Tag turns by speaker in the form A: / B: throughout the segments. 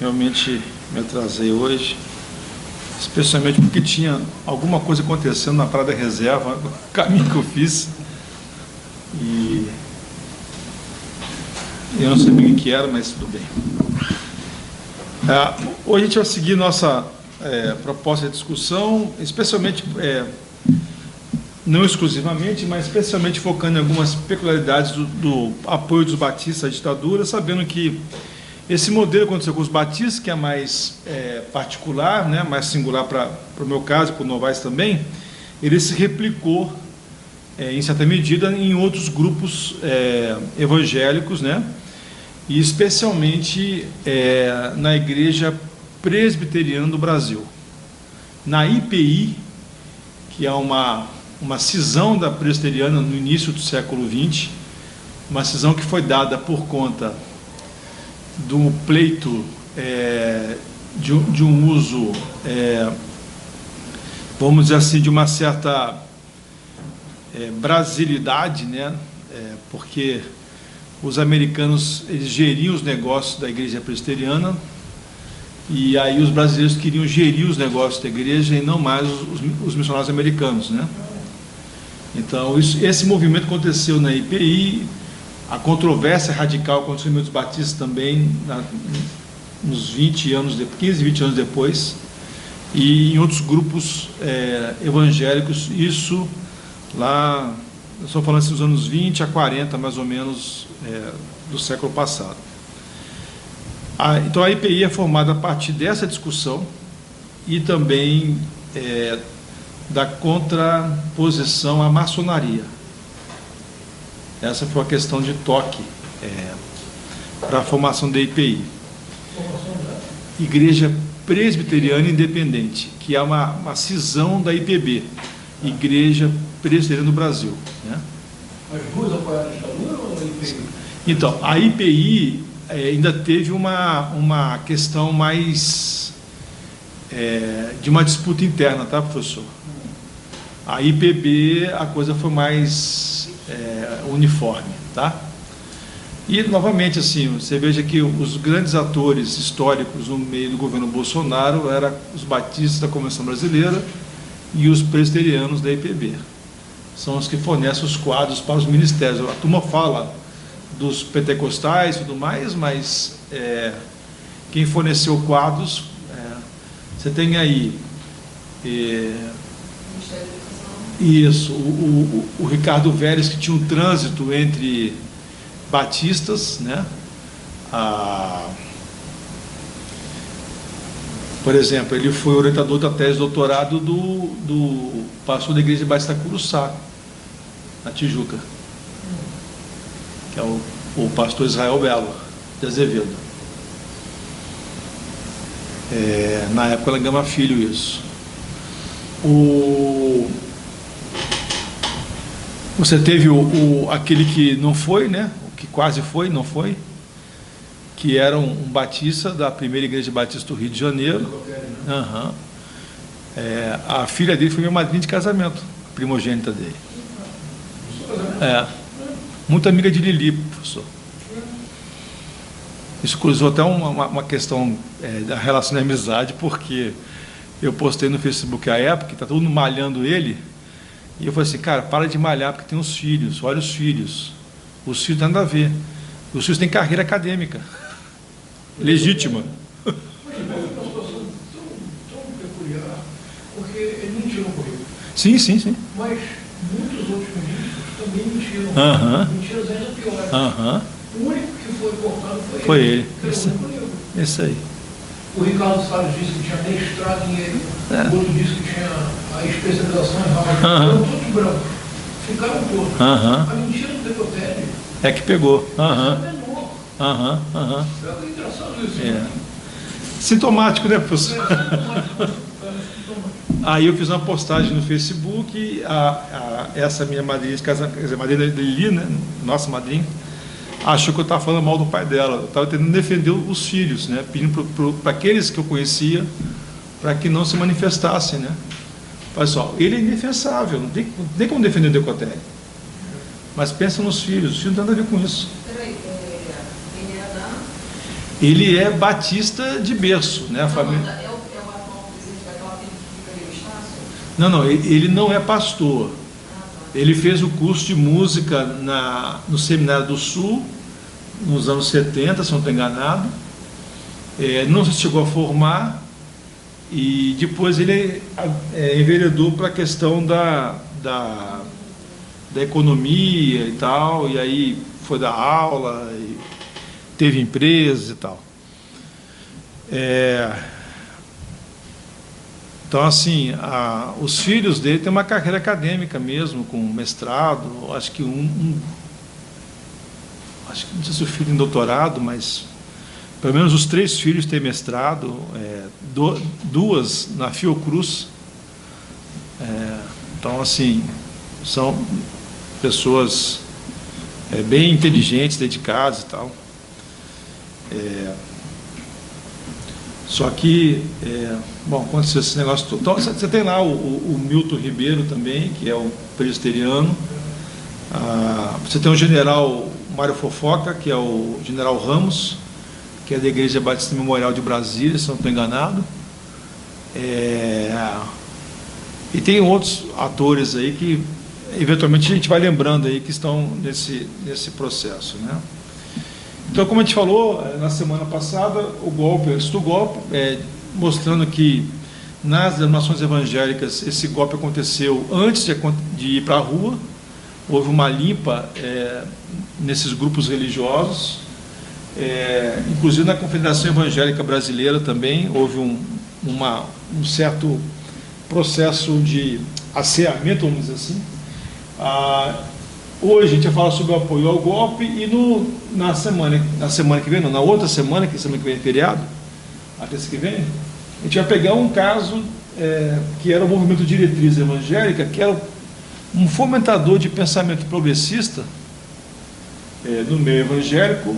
A: Realmente me atrasei hoje, especialmente porque tinha alguma coisa acontecendo na Praia da Reserva, o caminho que eu fiz, e eu não sabia o que era, mas tudo bem. Hoje a gente vai seguir nossa proposta de discussão, especialmente, não exclusivamente, mas especialmente focando em algumas peculiaridades do apoio dos batistas à ditadura, sabendo que esse modelo aconteceu com os batistas, que é mais particular, né, mais singular para o meu caso, para o Novaes também, ele se replicou, em certa medida, em outros grupos evangélicos, né, e especialmente na Igreja Presbiteriana do Brasil. Na IPI, que é uma cisão da presbiteriana no início do século XX, uma cisão que foi dada por conta do pleito de um uso, vamos dizer assim, de uma certa brasilidade, né? Porque os americanos, eles geriam os negócios da igreja presbiteriana, e aí os brasileiros queriam gerir os negócios da igreja e não mais os missionários americanos, né? Então, esse movimento aconteceu na IPI. A controvérsia radical contra os movimentos batistas também, nos 20 anos, 15, 20 anos depois, e em outros grupos evangélicos, isso lá, eu estou falando assim, dos anos 20 a 40, mais ou menos, do século passado. Então a IPI é formada a partir dessa discussão e também da contraposição à maçonaria. Essa foi a questão de toque para a formação da IPI. Igreja Presbiteriana Independente, que é uma cisão da IPB, Igreja Presbiteriana do Brasil, né?
B: As duas apoiaram a ditadura ou a IPI?
A: Então, a IPI ainda teve uma questão mais de uma disputa interna, tá, professor? A IPB, a coisa foi mais uniforme, tá? E, novamente, assim, você veja que os grandes atores históricos no meio do governo Bolsonaro eram os batistas da Convenção Brasileira e os presbiterianos da IPB. São os que fornecem os quadros para os ministérios. A turma fala dos pentecostais e tudo mais, mas quem forneceu quadros, você tem aí isso, o Ricardo Vélez, que tinha um trânsito entre batistas, né? Por exemplo, ele foi orientador da tese de doutorado do pastor da igreja de Batista Curuçá, na Tijuca, que é o pastor Israel Belo de Azevedo. Na época ela Gama Filho, isso. Você teve aquele que não foi, né? O que quase foi, não foi, que era um batista da primeira igreja batista do Rio de Janeiro. Uhum. A filha dele foi minha madrinha de casamento, a primogênita dele. Muito amiga de Lili, professor. Isso cruzou até uma questão da relação de amizade, porque eu postei no Facebook à época, está todo mundo malhando ele, e eu falei assim, cara, para de malhar porque tem os filhos, olha os filhos. Os filhos não tem nada a ver. Os filhos têm carreira acadêmica legítima.
B: Mas é uma situação tão peculiar, porque ele mentiu no currículo.
A: Sim.
B: Mas muitos outros ministros também mentiram. Mentiras ainda piores. O único que foi cortado foi ele.
A: Isso aí.
B: O Ricardo Salles disse que tinha mestrado em ele, o outro disse que tinha a especialização em Harvard. Eram todos brancos. Ficaram todos. A mentira do Decotelli
A: que pegou.
B: É engraçado isso.
A: Sintomático, né, professor? Aí eu fiz uma postagem no Facebook, essa minha madrinha de casamento, quer dizer, a madrinha da Lili, né, nossa madrinha, achou que eu estava falando mal do pai dela. Eu estava tentando defender os filhos, né, pedindo para aqueles que eu conhecia, para que não se manifestassem, né. Pessoal, ele é indefensável, não tem como defender o Decotelli. Mas pensa nos filhos, os filhos não tem nada a ver com isso. Ele é batista de berço, né? A família...
C: É o atual presidente daquela filha que fica ali, Estácio?
A: Não, ele não é pastor. Ele fez o curso de música no Seminário do Sul, nos anos 70, se não estou enganado. Não se chegou a formar, e depois ele enveredou para a questão da economia e tal, e aí foi dar aula, e teve empresas e tal. Então, assim, os filhos dele têm uma carreira acadêmica mesmo, com mestrado, acho que acho que não sei se o filho tem doutorado, mas pelo menos os 3 filhos têm mestrado, 2 na Fiocruz. Então, assim, são pessoas bem inteligentes, dedicadas e tal. Só que, bom, aconteceu esse negócio todo. Então, você tem lá o Milton Ribeiro também, que é o presbiteriano. Você tem o general Mário Fofoca, que é o general Ramos, que é da Igreja Batista Memorial de Brasília, se não estou enganado. E tem outros atores aí que, eventualmente, a gente vai lembrando aí que estão nesse processo, né? Então, como a gente falou na semana passada, o golpe, antes do golpe, mostrando que nas denominações evangélicas esse golpe aconteceu antes de ir para a rua. Houve uma limpa nesses grupos religiosos, inclusive na Confederação Evangélica Brasileira também houve um certo processo de asseamento, vamos dizer assim. Hoje a gente vai falar sobre o apoio ao golpe, e na semana que vem, não, na outra semana, que semana que vem é feriado, a terça que vem, a gente vai pegar um caso que era o movimento Diretriz Evangélica, que era um fomentador de pensamento progressista no meio evangélico,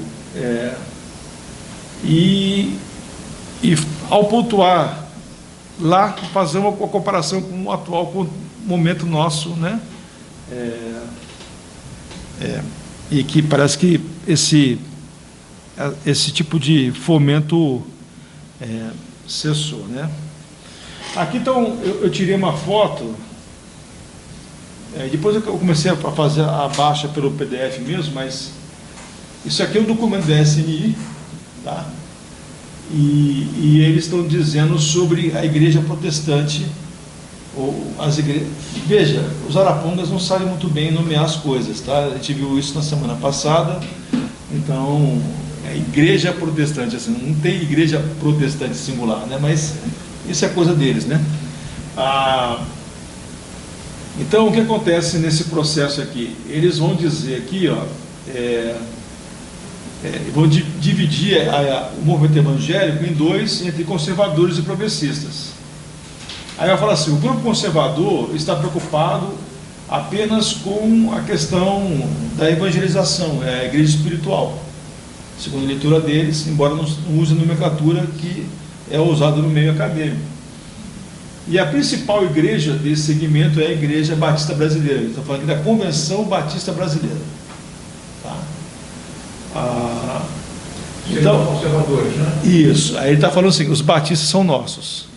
A: e ao pontuar lá, fazer uma comparação com o atual momento nosso, né? E que parece que esse tipo de fomento cessou, né? Aqui, então, eu tirei uma foto. Depois eu comecei a fazer a baixa pelo PDF mesmo, mas isso aqui é um documento da SNI, tá? E eles estão dizendo sobre a igreja protestante, ou as igrejas. Veja, os arapongas não sabem muito bem nomear as coisas, tá? A gente viu isso na semana passada. Então, igreja protestante, assim, não tem igreja protestante singular, né? Mas isso é coisa deles, né? Então, o que acontece nesse processo aqui? Eles vão dizer aqui, ó, vão dividir o movimento evangélico em dois, entre conservadores e progressistas. Aí vai falar assim: o grupo conservador está preocupado apenas com a questão da evangelização, a igreja espiritual, segundo a leitura deles, embora não use a nomenclatura que é usada no meio acadêmico. E a principal igreja desse segmento é a Igreja Batista Brasileira. Ele está falando aqui da Convenção Batista Brasileira. Tá? Então,
B: conservadores, né?
A: Isso. Aí ele está falando assim: os batistas são nossos.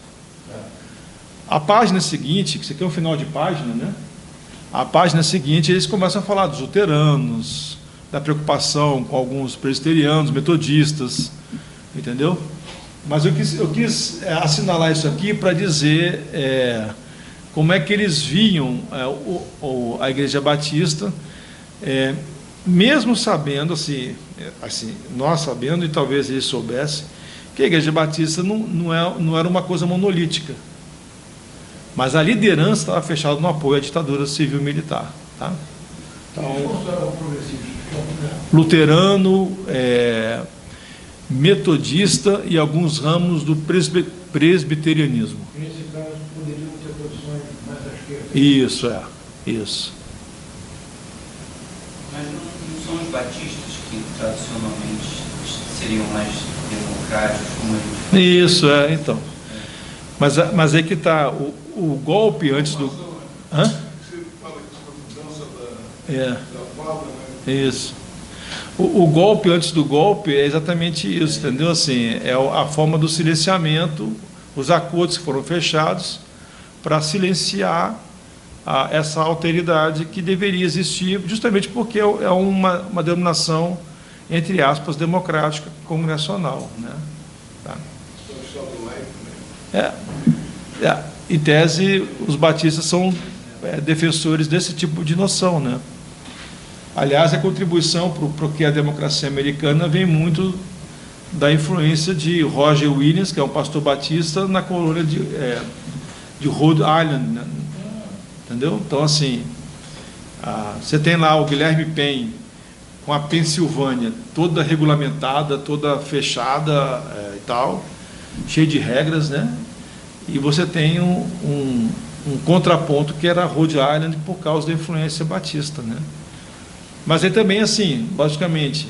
A: A página seguinte, que isso aqui é um final de página, né? A página seguinte, eles começam a falar dos luteranos, da preocupação com alguns presbiterianos, metodistas, entendeu? Mas eu quis assinalar isso aqui para dizer como é que eles viam a Igreja Batista, mesmo sabendo, assim, nós sabendo, e talvez eles soubessem, que a Igreja Batista não era uma coisa monolítica. Mas a liderança estava fechada no apoio à ditadura civil-militar. Tá? Então, luterano, metodista e alguns ramos do presbiterianismo.
B: Nesse caso, poderiam ter posições mais à esquerda.
A: Isso.
D: Mas não são os batistas que tradicionalmente seriam mais democráticos, como eles?
A: Isso, então. Mas aí que está, o golpe antes do... Hã?
E: Você fala que isso é uma mudança da fala, né?
A: Isso. O golpe antes do golpe é exatamente isso, entendeu? Assim, é a forma do silenciamento, os acordos que foram fechados para silenciar essa alteridade que deveria existir, justamente porque é uma denominação, entre aspas, democrática, congressional, né? Tá. Em tese, os batistas são defensores desse tipo de noção, né? Aliás, a contribuição para o que é a democracia americana vem muito da influência de Roger Williams, que é um pastor batista, na colônia de Rhode Island, né? Entendeu? Então, assim, você tem lá o Guilherme Penn, com a Pensilvânia toda regulamentada, toda fechada e tal, cheia de regras, né? E você tem um contraponto que era Rhode Island por causa da influência batista, né? Mas aí também, assim, basicamente,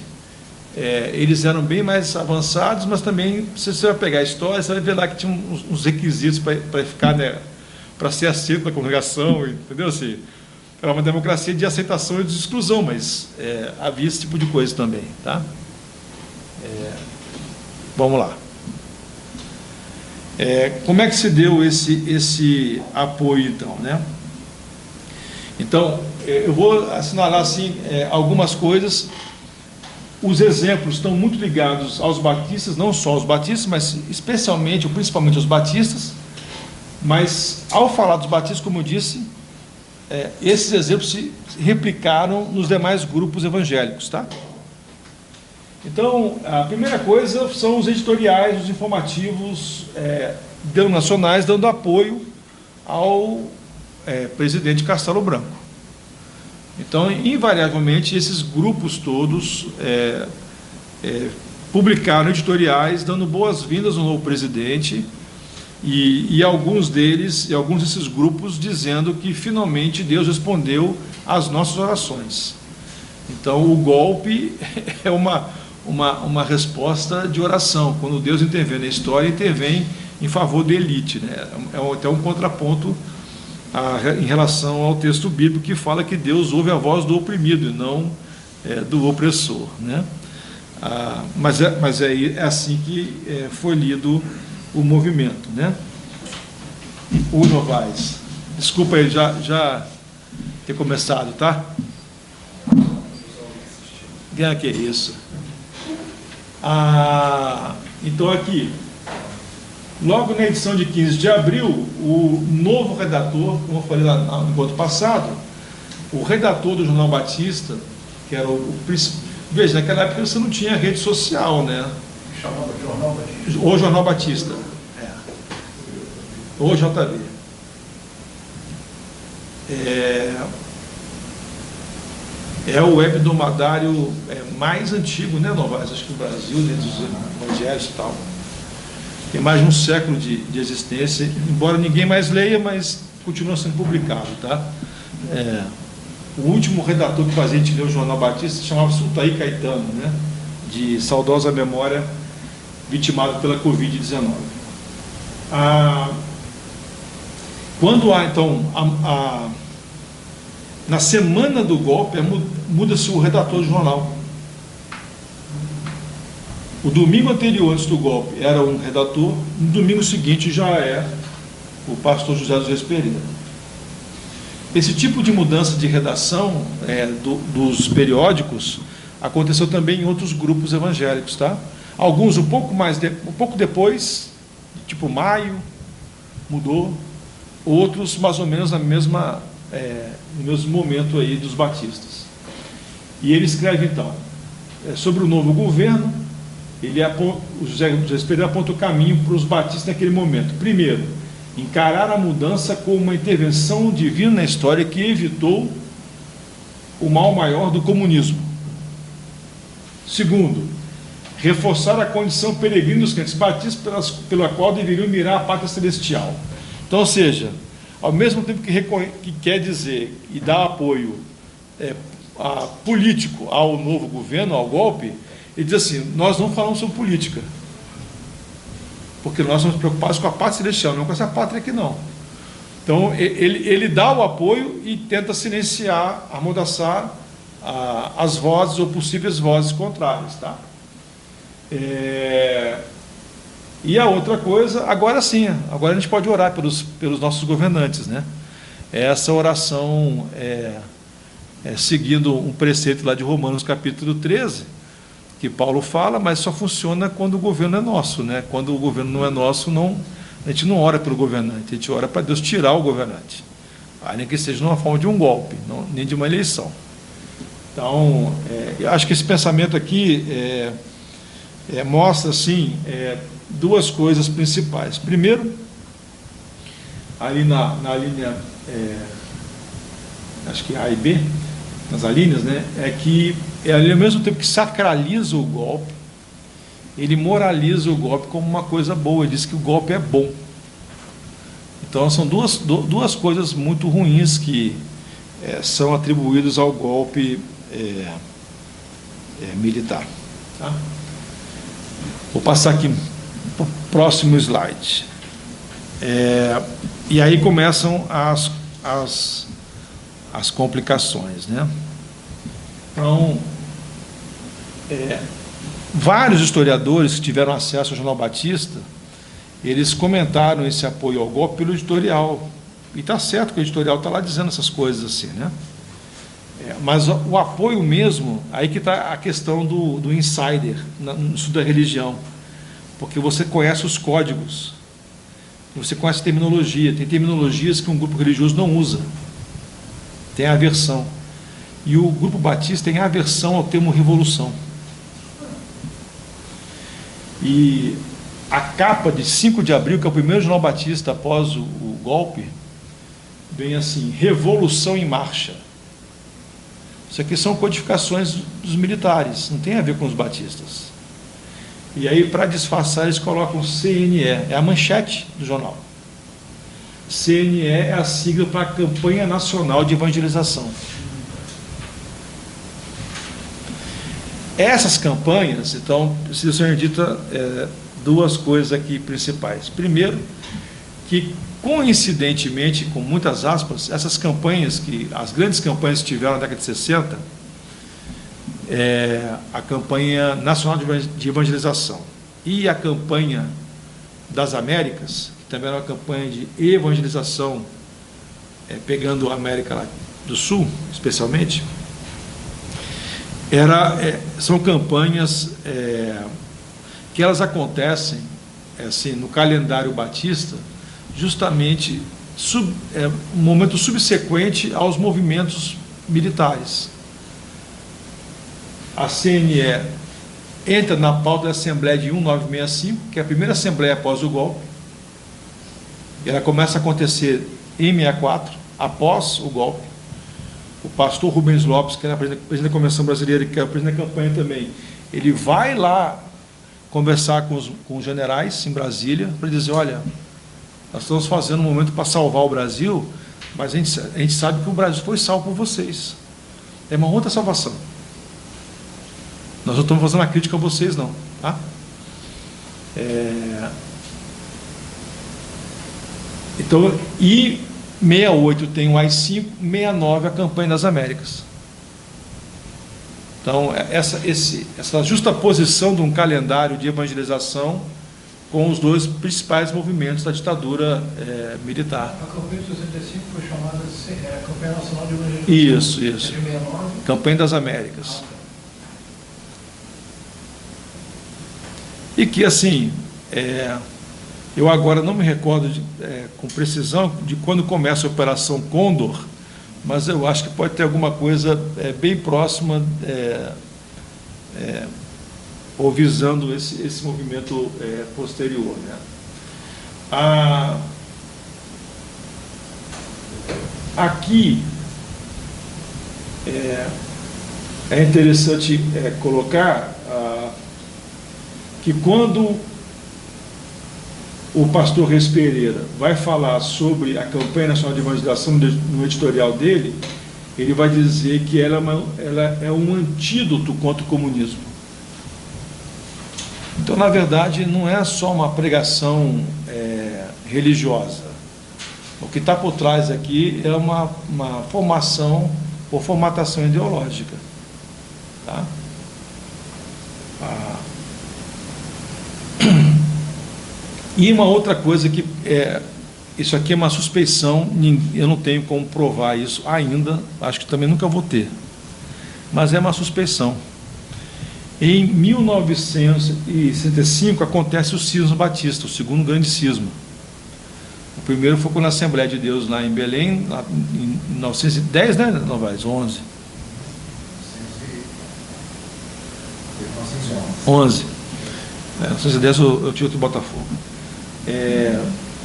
A: eles eram bem mais avançados, mas também, se você vai pegar a história, você vai ver lá que tinha uns requisitos para ficar, né, para ser aceito na congregação, entendeu? Assim, era uma democracia de aceitação e de exclusão, mas havia esse tipo de coisa também, tá? Vamos lá. Como é que se deu esse apoio, então, né? Então, eu vou assinalar assim algumas coisas. Os exemplos estão muito ligados aos batistas, não só aos batistas, mas especialmente, ou principalmente aos batistas. Mas, ao falar dos batistas, como eu disse, esses exemplos se replicaram nos demais grupos evangélicos, tá? Então, a primeira coisa são os editoriais, os informativos denominacionais dando apoio ao presidente Castelo Branco. Então, invariavelmente, esses grupos todos publicaram editoriais dando boas-vindas ao novo presidente e alguns desses grupos dizendo que finalmente Deus respondeu às nossas orações. Então, o golpe é uma resposta de oração. Quando Deus intervém na história, intervém em favor da elite, né? É até um contraponto em relação ao texto bíblico que fala que Deus ouve a voz do oprimido e não do opressor, né? Mas é assim que foi lido o movimento, né? O Novaes, desculpa aí já ter começado, tá? Que é isso? Então aqui, logo na edição de 15 de abril, o novo redator, como eu falei lá no encontro passado, o redator do Jornal Batista, que era o principal. Veja, naquela época você não tinha rede social, né?
B: Chamava de Jornal Batista.
A: O Jornal Batista. O JB. É o webdomadário mais antigo, né, Novaes? Acho que no Brasil, dentro dos evangelhos e tal. Tem mais de um século de existência, embora ninguém mais leia, mas continua sendo publicado, tá? O último redator que fazia a gente ler o Jornal Batista se chamava Sultaí Caetano, né? De saudosa memória, vitimado pela Covid-19. Quando há, então, na semana do golpe, muda-se o redator do jornal. O domingo anterior, antes do golpe, era um redator, no domingo seguinte já é o pastor José dos Reis Pereira. Esse tipo de mudança de redação dos periódicos aconteceu também em outros grupos evangélicos, tá? Alguns um pouco depois, tipo maio, mudou. Outros mais ou menos no mesmo momento aí dos batistas. E ele escreve então sobre o novo governo. O José Pereira aponta o caminho para os batistas naquele momento. Primeiro, encarar a mudança como uma intervenção divina na história que evitou o mal maior do comunismo. Segundo, reforçar a condição peregrina dos crentes batistas pela qual deveriam mirar a pátria celestial. Então, ou seja, ao mesmo tempo que quer dizer e dá apoio político ao novo governo, ao golpe, ele diz assim: nós não falamos sobre política, porque nós somos preocupados com a pátria celestial, não com essa pátria aqui não. Então, ele dá o apoio e tenta silenciar, amordaçar as vozes ou possíveis vozes contrárias, tá? E a outra coisa, agora sim, agora a gente pode orar pelos nossos governantes, né? Essa oração seguindo um preceito lá de Romanos capítulo 13, que Paulo fala, mas só funciona quando o governo é nosso, né? Quando o governo não é nosso, a gente não ora pelo governante, a gente ora para Deus tirar o governante, nem que seja numa forma de um golpe, nem de uma eleição. Então, eu acho que esse pensamento aqui mostra, assim, duas coisas principais. Primeiro, ali na linha, acho que A e B, nas alíneas, né, que ali, ao mesmo tempo que sacraliza o golpe, ele moraliza o golpe como uma coisa boa, ele diz que o golpe é bom. Então, são duas coisas muito ruins que são atribuídas ao golpe militar. Tá? Vou passar aqui para o próximo slide. E aí começam as complicações, né? Então, vários historiadores que tiveram acesso ao Jornal Batista, eles comentaram esse apoio ao golpe pelo editorial. E está certo que o editorial está lá dizendo essas coisas assim, né? Mas o apoio mesmo, aí que está a questão do insider, no estudo da religião. Porque você conhece os códigos, você conhece a terminologia, tem terminologias que um grupo religioso não usa, tem aversão. E o grupo batista tem aversão ao termo revolução. E a capa de 5 de abril, que é o primeiro jornal batista após o golpe, vem assim: Revolução em Marcha. Isso aqui são codificações dos militares, não tem a ver com os batistas. E aí, para disfarçar, eles colocam CNE, é a manchete do jornal. CNE é a sigla para a Campanha Nacional de Evangelização. Essas campanhas, então, precisam ser ditas duas coisas aqui principais. Primeiro, que coincidentemente, com muitas aspas, essas campanhas, as grandes campanhas que tiveram na década de 60, a campanha nacional de evangelização e a campanha das Américas, que também era uma campanha de evangelização, pegando a América do Sul, especialmente, são campanhas que elas acontecem assim, no calendário batista, justamente um momento subsequente aos movimentos militares. A CNE entra na pauta da Assembleia de 1965, que é a primeira Assembleia após o golpe. Ela começa a acontecer em 64, após o golpe. O pastor Rubens Lopes, que era presidente da Convenção Brasileira, que era presidente da campanha também, ele vai lá conversar com os generais em Brasília para dizer: olha, nós estamos fazendo um momento para salvar o Brasil, mas a gente sabe que o Brasil foi salvo por vocês. É uma outra salvação. Nós não estamos fazendo uma crítica a vocês, não. Tá? Então, e 68 tem o AI-5, 69 a campanha das Américas. Então, essa justaposição de um calendário de evangelização com os dois principais movimentos da ditadura militar.
B: A campanha de 65 foi chamada Campanha Nacional de Evangelização.
A: Isso. De 69. Campanha das Américas. E que, assim, eu agora não me recordo com precisão de quando começa a Operação Condor, mas eu acho que pode ter alguma coisa bem próxima ou visando esse movimento posterior, né? Aqui é interessante colocar que quando o pastor Reis Pereira vai falar sobre a campanha nacional de evangelização no editorial dele, ele vai dizer que ela é um antídoto contra o comunismo. Então, na verdade, não é só uma pregação religiosa. O que está por trás aqui é uma formação ou formatação ideológica. Tá? E uma outra coisa que isso aqui é uma suspeição, eu não tenho como provar isso ainda, acho que também nunca vou ter, mas é uma suspeição. Em 1965 acontece o cisma batista, o segundo grande cisma. O primeiro foi na Assembleia de Deus lá em Belém, lá em 1910, né, Novaes? 11. 11. 1910 eu tive outro Botafogo.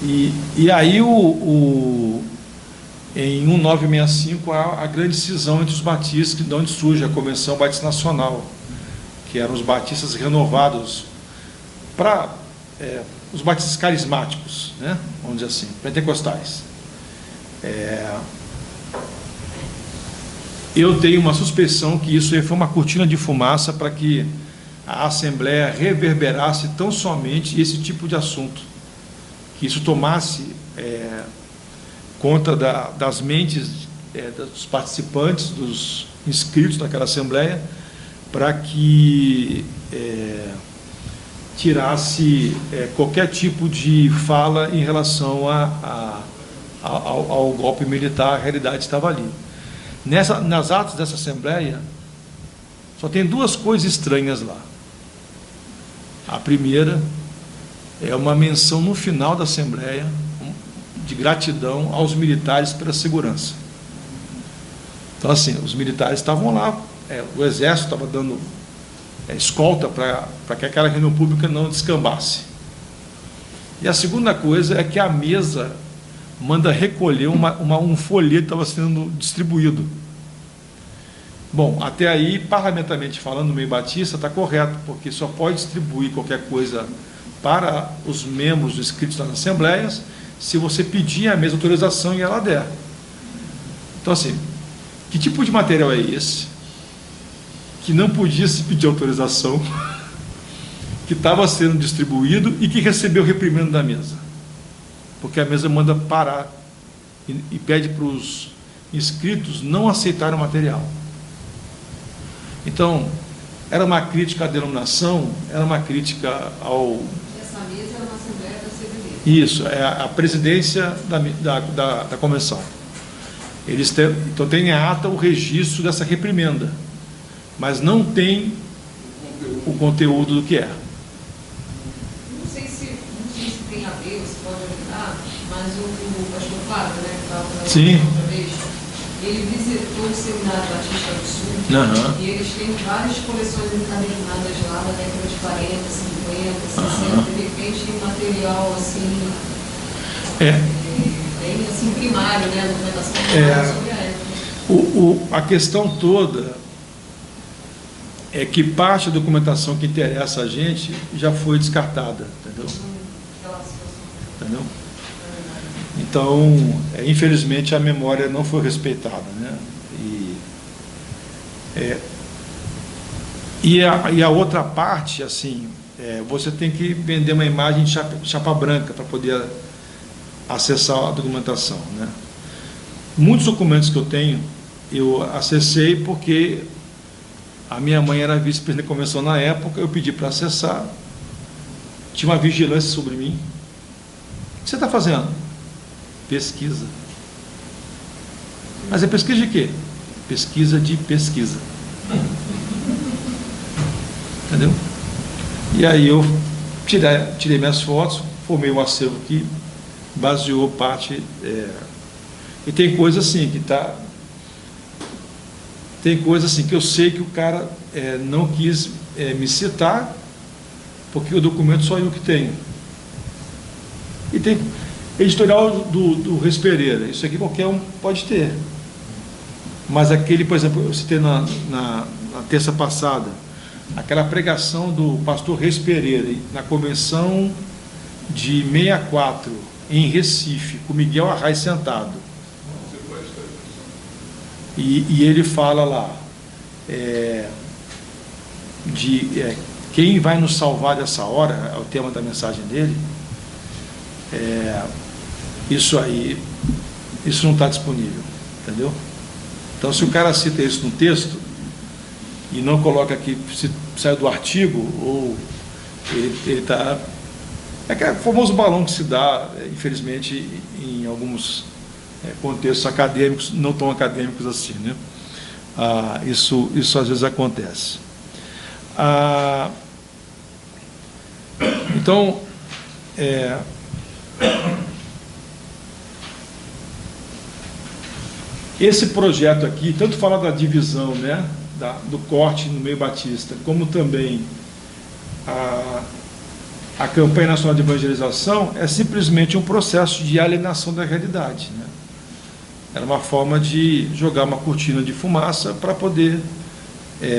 A: E aí, em 1965, há a grande cisão entre os batistas, de onde surge a Convenção Batista Nacional, que eram os batistas renovados para os batistas carismáticos, né? Vamos dizer assim, pentecostais. Eu tenho uma suspeição que isso aí foi uma cortina de fumaça para que a Assembleia reverberasse tão somente esse tipo de assunto, que isso tomasse conta das mentes dos participantes, dos inscritos daquela Assembleia, para que tirasse qualquer tipo de fala em relação ao golpe militar. A realidade estava ali. Nas atas dessa Assembleia, só tem duas coisas estranhas lá. A primeira é uma menção no final da Assembleia de gratidão aos militares pela segurança. Então, assim, os militares estavam lá, o Exército estava dando escolta para que aquela reunião pública não descambasse. E a segunda coisa é que a mesa manda recolher um folheto que estava sendo distribuído. Bom, até aí, parlamentarmente falando, no meio batista, está correto, porque só pode distribuir qualquer coisa para os membros inscritos nas assembleias se você pedir a mesma autorização e ela der. Então, assim, que tipo de material é esse que não podia se pedir autorização, que estava sendo distribuído e que recebeu reprimendo da mesa? Porque a mesa manda parar e pede para os inscritos não aceitarem o material. Então, era uma crítica à denominação, era uma crítica ao...
C: Essa mesa era uma Assembleia da CBD.
A: Isso, é a presidência da convenção. Então tem em ata o registro dessa reprimenda, mas não tem o conteúdo do que é.
C: Não sei se tem a ver, se pode ajudar, mas o pastor Fábio, né, que estava falando outra vez, ele visitou o Seminário Batista do Sul, e eles têm várias coleções encadernadas lá da década de 40, 50, 60, de repente tem material assim, bem assim, primário, né, documentação primária sobre a época.
A: A questão toda é que parte da documentação que interessa a gente já foi descartada, entendeu? Entendeu? Então, infelizmente, a memória não foi respeitada, né? E a outra parte, assim, você tem que vender uma imagem de chapa branca para poder acessar a documentação, né? Muitos documentos que eu tenho, eu acessei porque a minha mãe era vice-presidente da convenção na época, eu pedi para acessar, tinha uma vigilância sobre mim. O que você está fazendo? Pesquisa. Mas é pesquisa de quê? Pesquisa de pesquisa. Entendeu? E aí eu tirei minhas fotos, formei um acervo que baseou parte... E tem coisa assim que tá... Tem coisa assim que eu sei que o cara não quis me citar, porque o documento só eu que tenho. E tem editorial do Reis Pereira, isso aqui qualquer um pode ter. Mas aquele, por exemplo, eu citei na terça passada, aquela pregação do pastor Reis Pereira, na convenção de 64, em Recife, com Miguel Arraes sentado. E ele fala lá quem vai nos salvar dessa hora, é o tema da mensagem dele. Isso não está disponível, entendeu? Então, se o cara cita isso no texto, e não coloca aqui se saiu do artigo, ou ele está... É que é o famoso balão que se dá, infelizmente, em alguns contextos acadêmicos, não tão acadêmicos assim, né? Isso às vezes acontece. Então, esse projeto aqui, tanto fala da divisão, né, do corte no meio batista, como também a campanha nacional de evangelização, é simplesmente um processo de alienação da realidade, né? Era uma forma de jogar uma cortina de fumaça para poder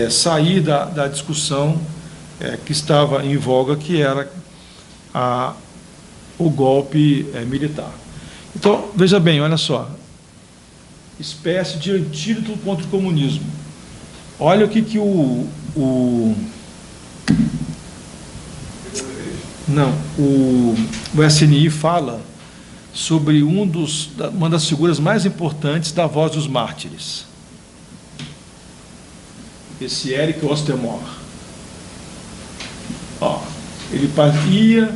A: sair da discussão que estava em voga, que era o golpe militar. Então, veja bem, olha só, espécie de antídoto contra o comunismo. Olha o que o SNI fala sobre uma das figuras mais importantes da Voz dos Mártires, esse Eric Ostermohr. Ele ia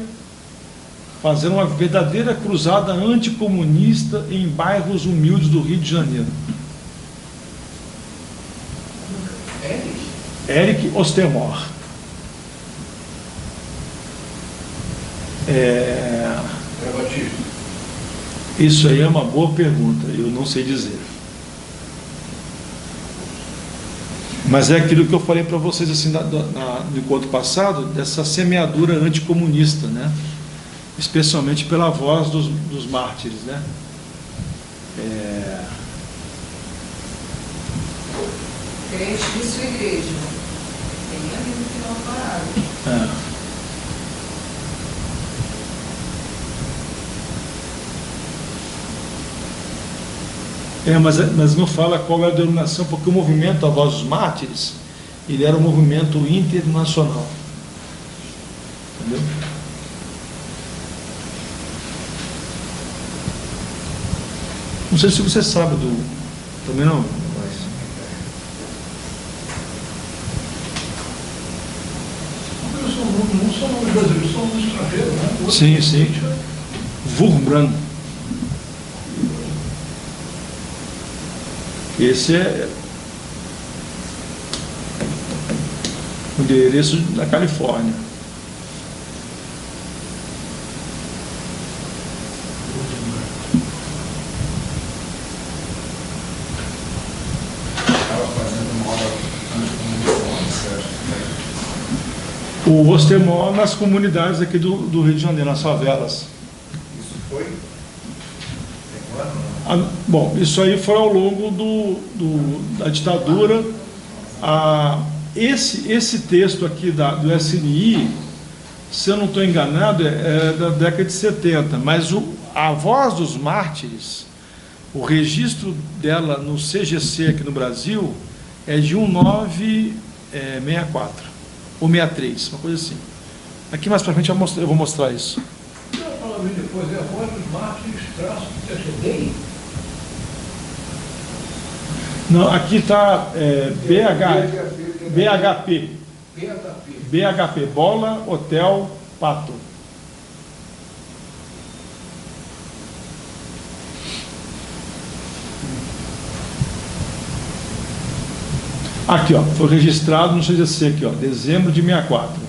A: fazendo uma verdadeira cruzada anticomunista em bairros humildes do Rio de Janeiro. Eric Ostermohr. Isso aí é uma boa pergunta, eu não sei dizer. Mas é aquilo que eu falei para vocês assim, no encontro passado, dessa semeadura anticomunista, né? Especialmente pela Voz dos Mártires, né?
C: Crente de sua igreja. Tem ali no final parado.
A: Mas não fala qual é a denominação, porque o movimento A Voz dos Mártires, ele era um movimento internacional. Entendeu? Não sei se você sabe também não.
B: Não são nomes brasileiros, são nomes estrangeiros, né?
A: Sim. Wurmbrand. Esse é o endereço da Califórnia. O Ostermohr nas comunidades aqui do Rio de Janeiro, nas favelas.
E: Isso foi?
A: Bom, isso aí foi ao longo da ditadura. Esse texto aqui do SNI, se eu não estou enganado, é da década de 70, mas a Voz dos Mártires, o registro dela no CGC aqui no Brasil é de 1964 ou 63, uma coisa assim. Aqui mais para frente eu vou mostrar isso.
B: Depois é a Voz dos Mártires, traço TCD.
A: Não, aqui está BHP. BHP, Bola, Hotel, Pato. Aqui, ó, foi registrado no CGC aqui, ó, dezembro de 64.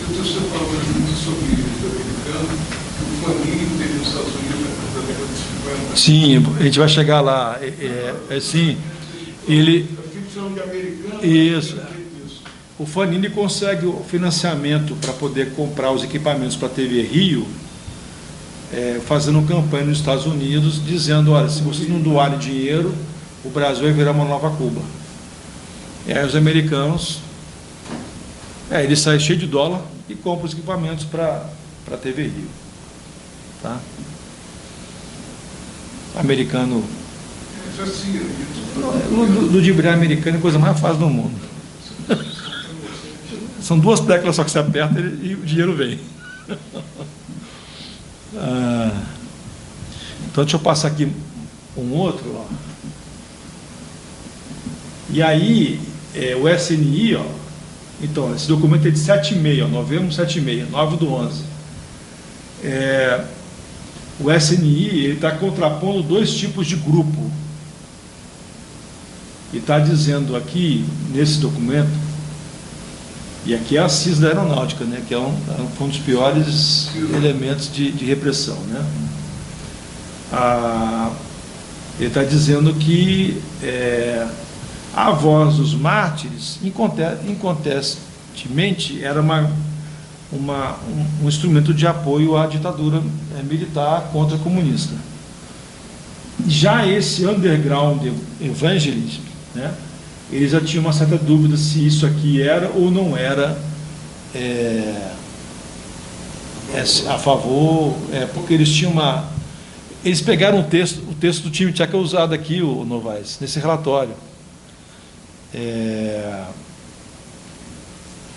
E: Você falou muito sobre o americano, que o Fanini teve nos Estados Unidos na década de 50.
A: Sim, a gente vai chegar lá. Assim, ele...
E: A ficção de americano...
A: Isso. O Fanini consegue o financiamento para poder comprar os equipamentos para a TV Rio, fazendo campanha nos Estados Unidos, dizendo, olha, se vocês não doarem dinheiro, o Brasil vai virar uma nova Cuba. E aí os americanos, eles saem cheios de dólar e compram os equipamentos para a TV Rio. Tá? Americano... Ludibriar americano é a coisa mais fácil do mundo. São duas teclas só que você aperta e o dinheiro vem. Então, deixa eu passar aqui um outro. Ó. E aí, o SNI, ó, então, esse documento é de 7/6, novembro 7/6, 9/11. O SNI está contrapondo dois tipos de grupo. E está dizendo aqui, nesse documento, e aqui é a CIS da Aeronáutica, né, que foi um dos piores elementos de repressão. Né? Ele está dizendo que a Voz dos Mártires, incontestemente, era um instrumento de apoio à ditadura militar contra comunista. Já esse underground evangelism, né, eles já tinham uma certa dúvida se isso aqui era ou não era a favor, porque eles tinham eles pegaram o texto do time que é usado aqui, o Novaes, nesse relatório.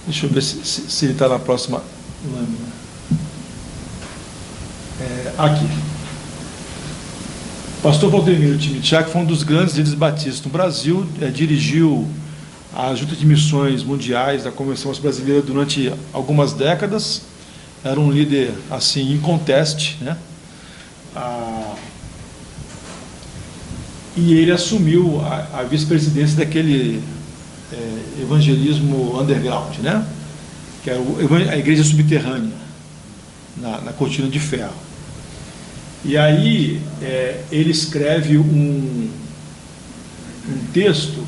A: Deixa eu ver se ele está na próxima lâmina. Aqui. O pastor Valdemiro Timichak foi um dos grandes líderes batistas no Brasil, dirigiu a Junta de Missões Mundiais da Convenção Brasileira durante algumas décadas, era um líder assim, inconteste, né? E ele assumiu a vice-presidência daquele evangelismo underground, né? Que era a igreja subterrânea, na Cortina de Ferro. E aí ele escreve um texto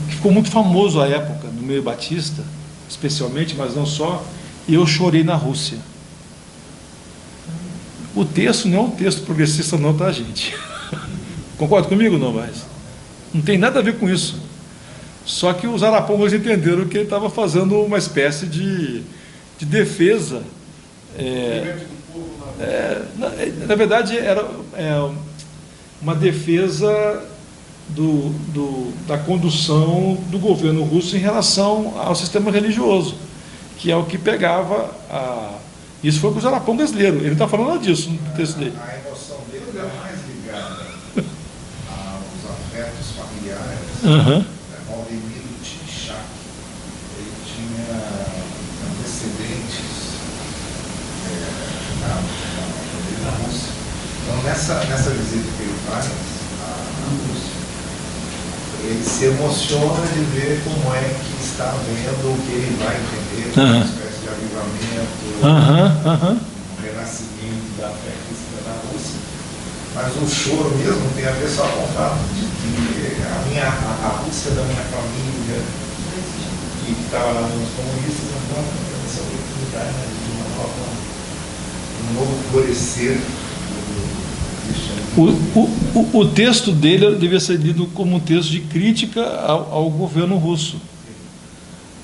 A: que ficou muito famoso à época, no meio batista, especialmente, mas não só, Eu Chorei na Rússia. O texto não é um texto progressista não, tá, gente? Concorda comigo, Novaes? Não tem nada a ver com isso. Só que os arapongas entenderam que ele estava fazendo uma espécie de defesa. Na verdade, era uma defesa da condução do governo russo em relação ao sistema religioso, que é o que pegava Isso foi o que os arapongas leram. Ele não está falando nada disso no texto dele.
F: A emoção dele era mais ligada aos afetos familiares. Valdemiro Timichak, ele tinha antecedentes na Rússia. Então, nessa visita que ele faz à Rússia, ele se emociona de ver como é que está vendo o que ele vai entender, uma espécie de avivamento, um renascimento da fé cristã na Rússia. Mas o choro mesmo tem a ver só com o fato de que a Rússia da minha família, que estava lá nos comunistas, não tem essa oportunidade de um novo florescer.
A: O texto dele devia ser lido como um texto de crítica ao governo russo.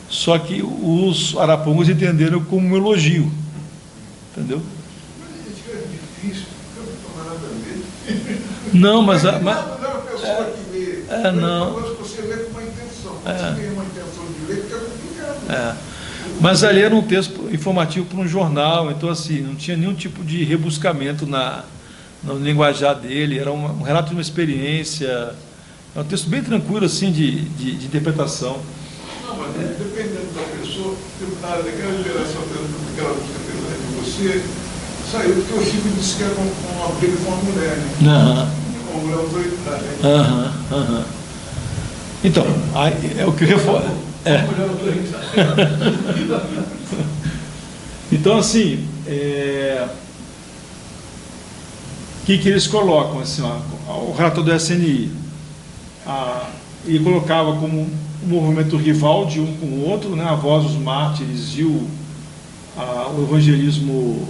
A: Só que os arapongas entenderam como um elogio. Entendeu?
E: Mas é difícil, não tomar nada a ver.
A: Não, mas
E: não é uma pessoa que lê.
A: Não.
E: Você lê com uma intenção. Você tem uma intenção de ler, porque é complicado.
A: Mas ali era um texto informativo para um jornal, então assim, não tinha nenhum tipo de rebuscamento no linguajar dele, era um relato de uma experiência, é um texto bem tranquilo assim de interpretação.
E: Não, mas dependendo da pessoa, daquela geração daquela música de você, saiu porque o Chico disse que era uma briga com uma mulher, né? Uma mulher autoritária.
A: Então, é o que reforça.
B: Mulher autoritária.
A: Então, assim, o que eles colocam? Assim, o relator do SNI, ele colocava como um movimento rival de um com o outro, né, a Voz dos Mártires e o evangelismo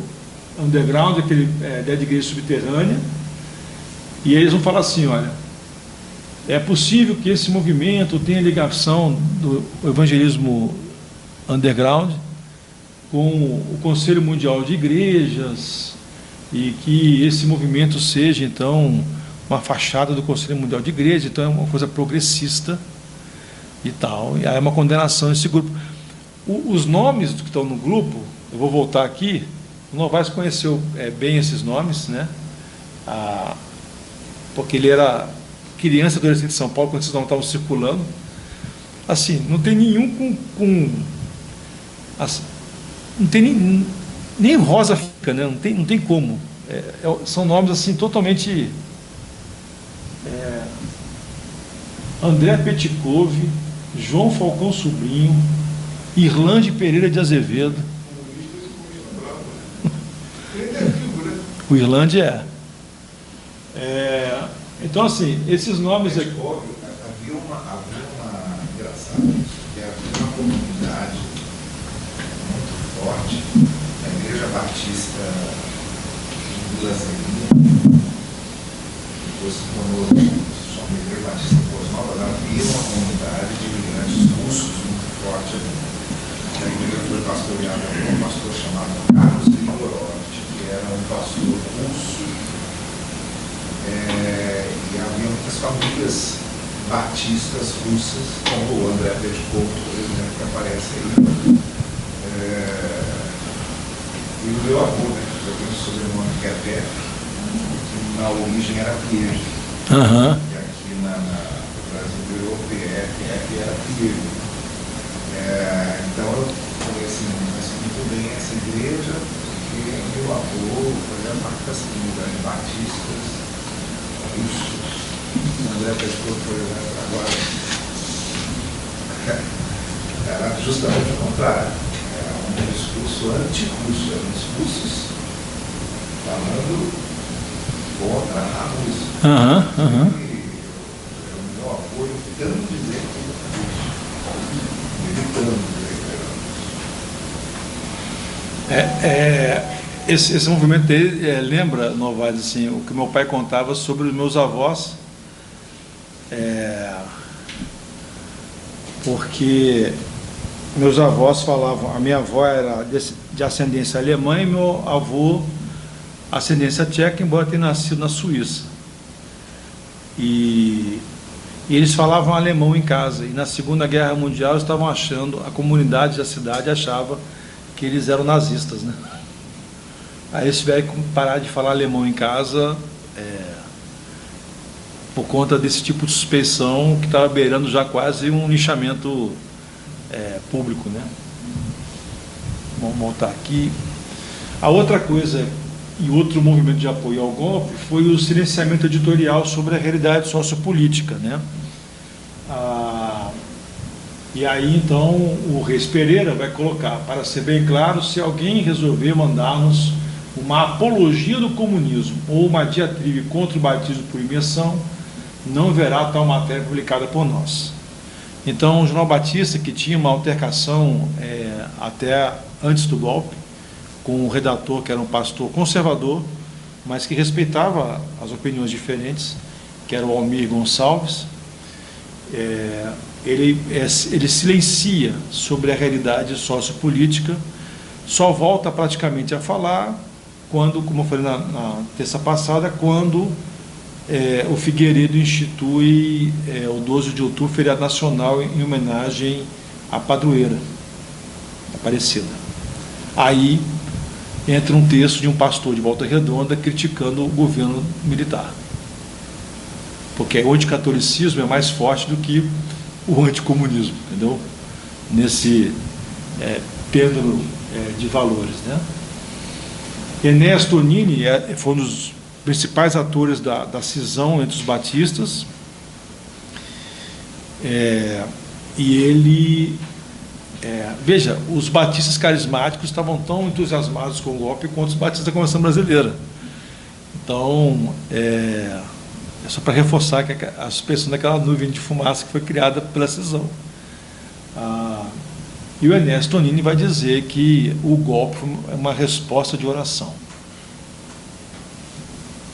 A: underground, aquele da igreja subterrânea, e eles vão falar assim, olha, é possível que esse movimento tenha ligação do evangelismo underground com o Conselho Mundial de Igrejas, e que esse movimento seja, então, uma fachada do Conselho Mundial de Igrejas, então é uma coisa progressista e tal, e aí é uma condenação desse grupo. Os nomes que estão no grupo, eu vou voltar aqui, o Novaes conheceu bem esses nomes, né? porque ele era criança e adolescente de São Paulo, quando esses nomes estavam circulando. Assim, não tem nenhum assim, não tem nem Rosa fica, né? Não tem como. São nomes assim totalmente... André Peticove, João Falcão Sobrinho, Irlande Pereira de Azevedo. O Irlande então, assim, esses nomes aqui...
F: Havia uma engraçada, que havia uma comunidade muito forte, a Igreja Batista do Lazarinho, depois se tornou a Igreja Batista de Boas Novas, havia uma comunidade de imigrantes russos muito forte ali. A igreja foi pastoreada por um pastor chamado Carlos Grigorovich, que era um pastor russo, e havia muitas famílias batistas russas, como o André Petkov, por exemplo, que aparece aí. E o meu avô, né, que eu tenho um sobrenome que é Pepe, que na origem era Piero. E aqui no Brasil virou PF era Piero. Então eu conheci muito bem essa igreja, porque meu avô fazia parte das comunidades batistas russos. O André Petkov, por exemplo, agora era justamente o contrário. Era um discurso anti-russo, eram discursos falando contra a Rússia. O meu avô tentando dizer que
A: esse movimento dele lembra, Novaes, assim, o que meu pai contava sobre os meus avós, porque meus avós falavam, a minha avó era de ascendência alemã e meu avô ascendência tcheca, embora tenha nascido na Suíça. E eles falavam alemão em casa, e na Segunda Guerra Mundial eles estavam achando, a comunidade da cidade achava que eles eram nazistas, né? Aí eles tiveram que parar de falar alemão em casa, por conta desse tipo de suspeição que estava beirando já quase um linchamento público, né? Vamos voltar aqui. A outra coisa, e outro movimento de apoio ao golpe, foi o silenciamento editorial sobre a realidade sociopolítica, né? E aí, então, o Reis Pereira vai colocar, para ser bem claro, se alguém resolver mandar-nos uma apologia do comunismo ou uma diatribe contra o batismo por imersão, não verá tal matéria publicada por nós. Então, o Jornal Batista, que tinha uma altercação até antes do golpe, com um redator que era um pastor conservador, mas que respeitava as opiniões diferentes, que era o Almir Gonçalves, ele silencia sobre a realidade sociopolítica, só volta praticamente a falar quando, como eu falei na terça passada, quando o Figueiredo institui o 12 de outubro, feriado nacional, em homenagem à padroeira Aparecida. Aí entra um texto de um pastor de Volta Redonda criticando o governo militar, porque o anticatolicismo é mais forte do que o anticomunismo, entendeu? Nesse pêndulo de valores, né? Enéas Tonini foi um dos principais atores da cisão entre os batistas, e ele... veja, os batistas carismáticos estavam tão entusiasmados com o golpe quanto os batistas da Convenção Brasileira. Então, só para reforçar que a suspensão daquela nuvem de fumaça que foi criada pela cisão. E o Enéas Tonini vai dizer que o golpe foi uma resposta de oração.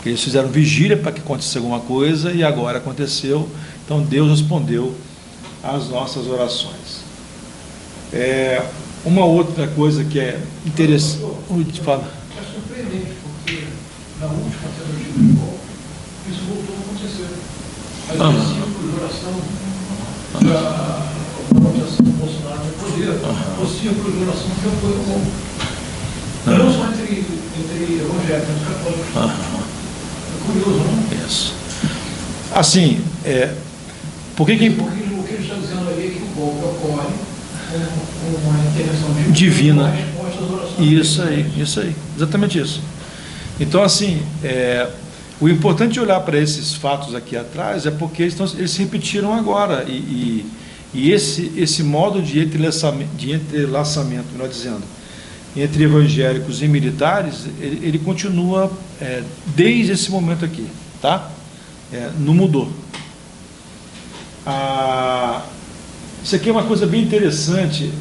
A: Que eles fizeram vigília para que acontecesse alguma coisa e agora aconteceu. Então Deus respondeu às nossas orações. Uma outra coisa que é interessante.
B: É surpreendente, porque na última tentativa de golpe, isso voltou a acontecer. A círculo de oração da votação do Bolsonaro no poder, o círculo de oração que apoia o golpe. Não só entre evangélicos e católicos. curioso, não?
A: Isso. Assim, por que
B: o que ele está dizendo ali é que o golpe ocorre com uma intervenção
A: divina.
B: Uma resposta às orações.
A: Isso aí, exatamente isso. Então, assim, o importante de olhar para esses fatos aqui atrás é porque eles se repetiram agora, e esse modo de entrelaçamento, melhor dizendo, entre evangélicos e militares, ele continua desde esse momento aqui, tá? Não mudou. Isso aqui é uma coisa bem interessante,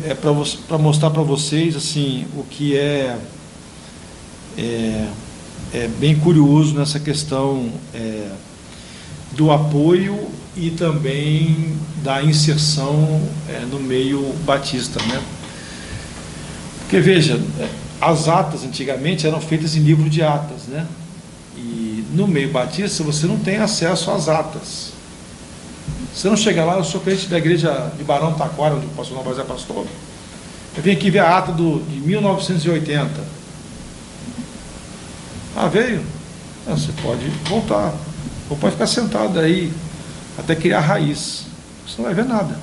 A: para mostrar para vocês assim, o que é bem curioso nessa questão do apoio e também da inserção no meio batista, né? Porque veja, as atas antigamente eram feitas em livro de atas, né? E no meio batista você não tem acesso às atas. Você não chega lá, eu sou crente da igreja de Barão Taquara, onde o pastor Novaes é pastor. Eu vim aqui ver a ata de 1980. Veio? Você pode voltar. Ou pode ficar sentado aí até criar raiz. Você não vai ver nada.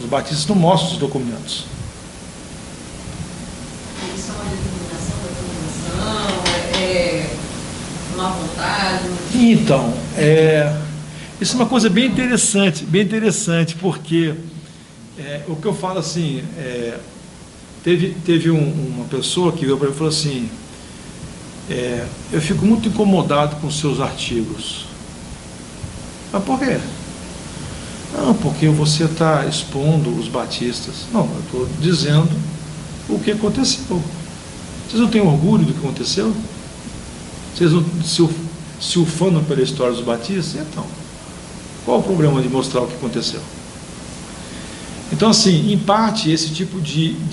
A: Os batistas não mostram os documentos.
C: Isso é uma determinação, má vontade.
A: Então, isso é uma coisa bem interessante, porque o que eu falo assim, teve uma pessoa que veio para mim e falou assim, eu fico muito incomodado com seus artigos. Mas por quê? Não, porque você está expondo os batistas. Não, eu estou dizendo o que aconteceu. Vocês não têm orgulho do que aconteceu? Vocês não se ufanam pela história dos batistas? Então, qual o problema de mostrar o que aconteceu? Então, assim, em parte, esse tipo de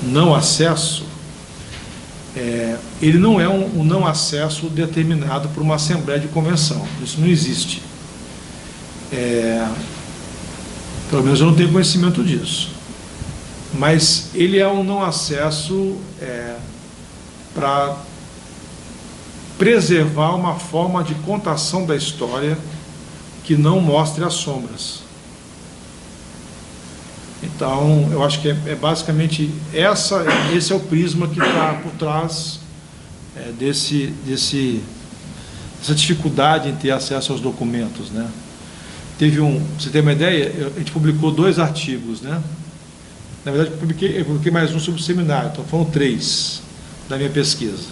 A: não acesso, ele não é um não acesso determinado por uma assembleia de convenção. Isso não existe. Pelo menos eu não tenho conhecimento disso. Mas ele é um não acesso para preservar uma forma de contação da história que não mostre as sombras. Então, eu acho que basicamente esse é o prisma que está por trás dessa dificuldade em ter acesso aos documentos, né? Você tem uma ideia? A gente publicou 2 artigos, né? Na verdade, eu publiquei mais um sobre o seminário, então foram 3 da minha pesquisa.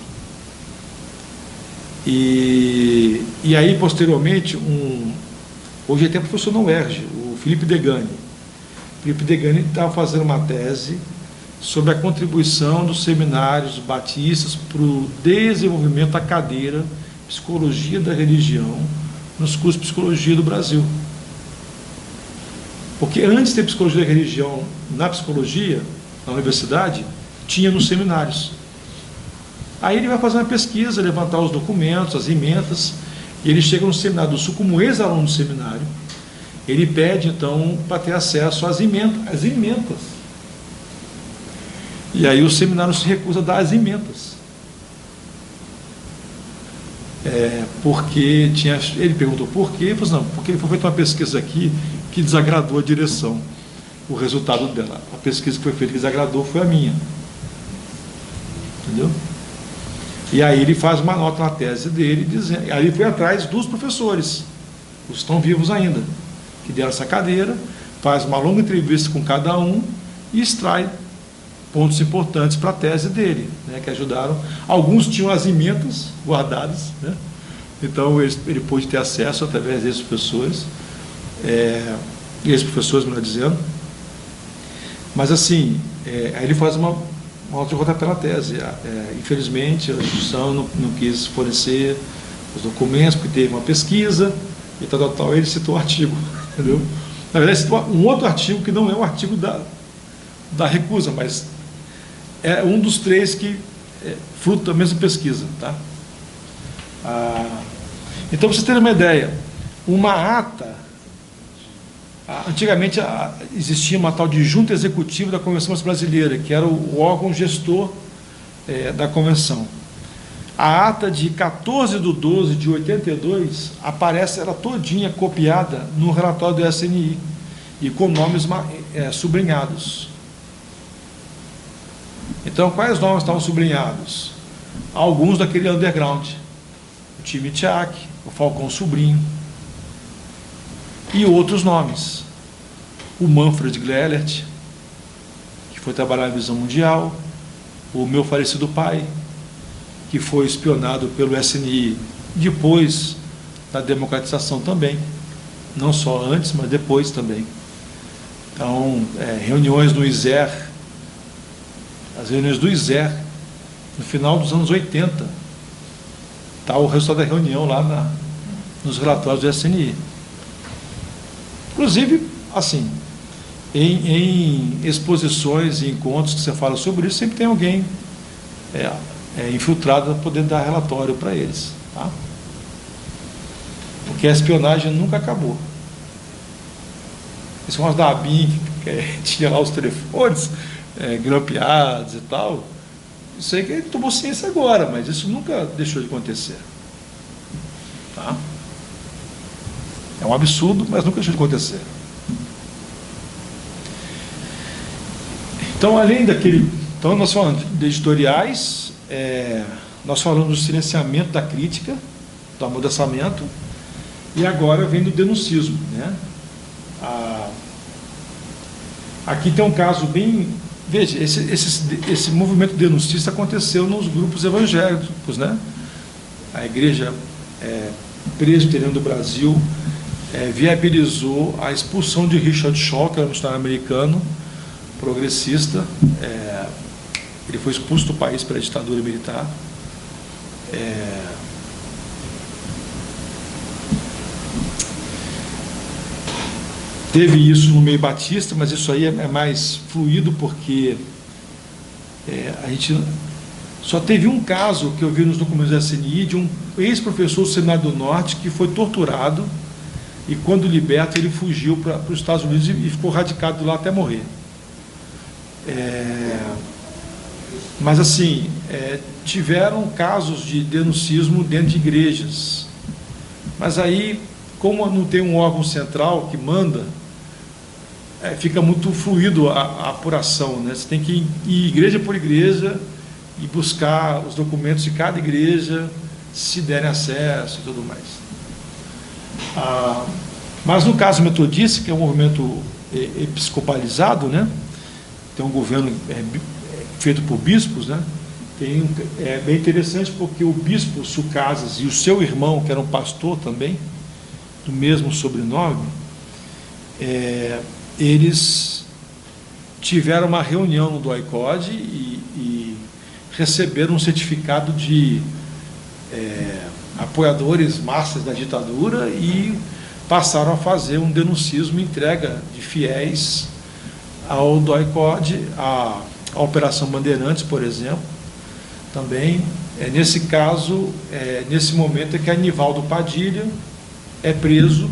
A: E aí, posteriormente, hoje até professor na UERJ, o Felipe Degani. O Felipe Degani estava fazendo uma tese sobre a contribuição dos seminários batistas para o desenvolvimento da cadeira Psicologia da Religião nos cursos de Psicologia do Brasil. Porque antes de ter Psicologia da Religião na psicologia, na universidade, tinha nos seminários. Aí ele vai fazer uma pesquisa, levantar os documentos, as emendas, e ele chega no Seminário do Sul como ex-aluno do seminário. Ele pede, então, para ter acesso às emendas. E aí o seminário se recusa a dar as emendas. Porque ele perguntou por quê, ele falou, não, porque ele foi feita uma pesquisa aqui que desagradou a direção. O resultado dela, a pesquisa que foi feita que desagradou foi a minha. Entendeu? E aí ele faz uma nota na tese dele, dizendo, aí ele foi atrás dos professores, os que estão vivos ainda, que deram essa cadeira, faz uma longa entrevista com cada um e extrai pontos importantes para a tese dele, né, que ajudaram. Alguns tinham as emendas guardadas, né, então ele pôde ter acesso através desses professores, melhor dizendo. Mas assim, aí ele faz uma nota de rodapé na tese. Infelizmente, a instituição não quis fornecer os documentos, porque teve uma pesquisa, e tal, ele citou o artigo, entendeu? Na verdade, citou um outro artigo que não é um artigo da recusa, mas é um dos 3 que fruto da mesma pesquisa, tá? Então, para vocês terem uma ideia, uma ata, antigamente existia uma tal de Junta Executiva da Convenção Brasileira, que era o órgão gestor da convenção. A ata de 14/12/82 aparece ela todinha copiada no relatório do SNI e com nomes sublinhados. Então, quais nomes estavam sublinhados? Alguns daquele underground, o time Tchak, o Falcão Sobrinho, e outros nomes, o Manfred Glellert, que foi trabalhar na Visão Mundial, o meu falecido pai, que foi espionado pelo SNI depois da democratização também, não só antes, mas depois também. Então, reuniões no ISER, as reuniões do ISER, no final dos anos 80, está o resultado da reunião lá nos relatórios do SNI. Inclusive, assim, em exposições e encontros que você fala sobre isso, sempre tem alguém infiltrado para poder dar relatório para eles, tá? Porque a espionagem nunca acabou. Esse negócio da ABIN, que tinha lá os telefones grampeados e tal, isso aí que ele tomou ciência agora, mas isso nunca deixou de acontecer, tá? É um absurdo, mas nunca deixou de acontecer. Então, além daquele... Então, nós falamos de editoriais, nós falamos do silenciamento da crítica, do amordaçamento, e agora vem do denuncismo, né? Aqui tem um caso bem... Veja, esse movimento denuncista aconteceu nos grupos evangélicos, né? A Igreja Presbiteriana do Brasil viabilizou a expulsão de Richard Shaw, que era um missionário americano, progressista. Ele foi expulso do país pela ditadura militar. Teve isso no meio batista, mas isso aí é mais fluido, porque a gente só teve um caso que eu vi nos documentos da SNI de um ex-professor do Seminário do Norte que foi torturado e, quando liberto, ele fugiu para os Estados Unidos e ficou radicado lá até morrer. Mas, assim, tiveram casos de denuncismo dentro de igrejas. Mas aí, como não tem um órgão central que manda, fica muito fluido a apuração, né? Você tem que ir igreja por igreja e buscar os documentos de cada igreja, se derem acesso e tudo mais. Mas no caso metodista, que é um movimento episcopalizado, né? Tem um governo feito por bispos, né? É bem interessante porque o bispo Sucasas e o seu irmão, que era um pastor também, do mesmo sobrenome, eles tiveram uma reunião no DOI-CODE e receberam um certificado de apoiadores massas da ditadura e passaram a fazer um denuncismo, entrega de fiéis ao DOI-CODE, a Operação Bandeirantes, por exemplo, também. Nesse caso, nesse momento é que Anivaldo Padilha é preso,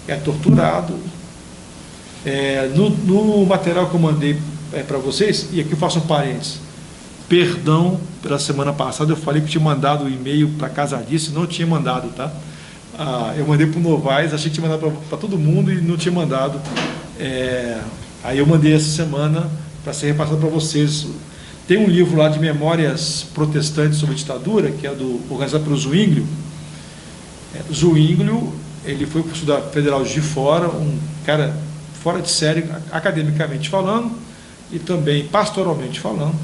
A: é torturado. No material que eu mandei para vocês, e aqui eu faço um parênteses, perdão pela semana passada, eu falei que tinha mandado o e-mail para Casadice, não tinha mandado, tá? Eu mandei para o Novaes, achei que tinha mandado para todo mundo e não tinha mandado. Aí eu mandei essa semana para ser repassado para vocês. Tem um livro lá de memórias protestantes sobre a ditadura, que é organizado pelo Zwinglio. Zwinglio, ele foi professor da Federal de Fora, um cara fora de série, academicamente falando, e também pastoralmente falando.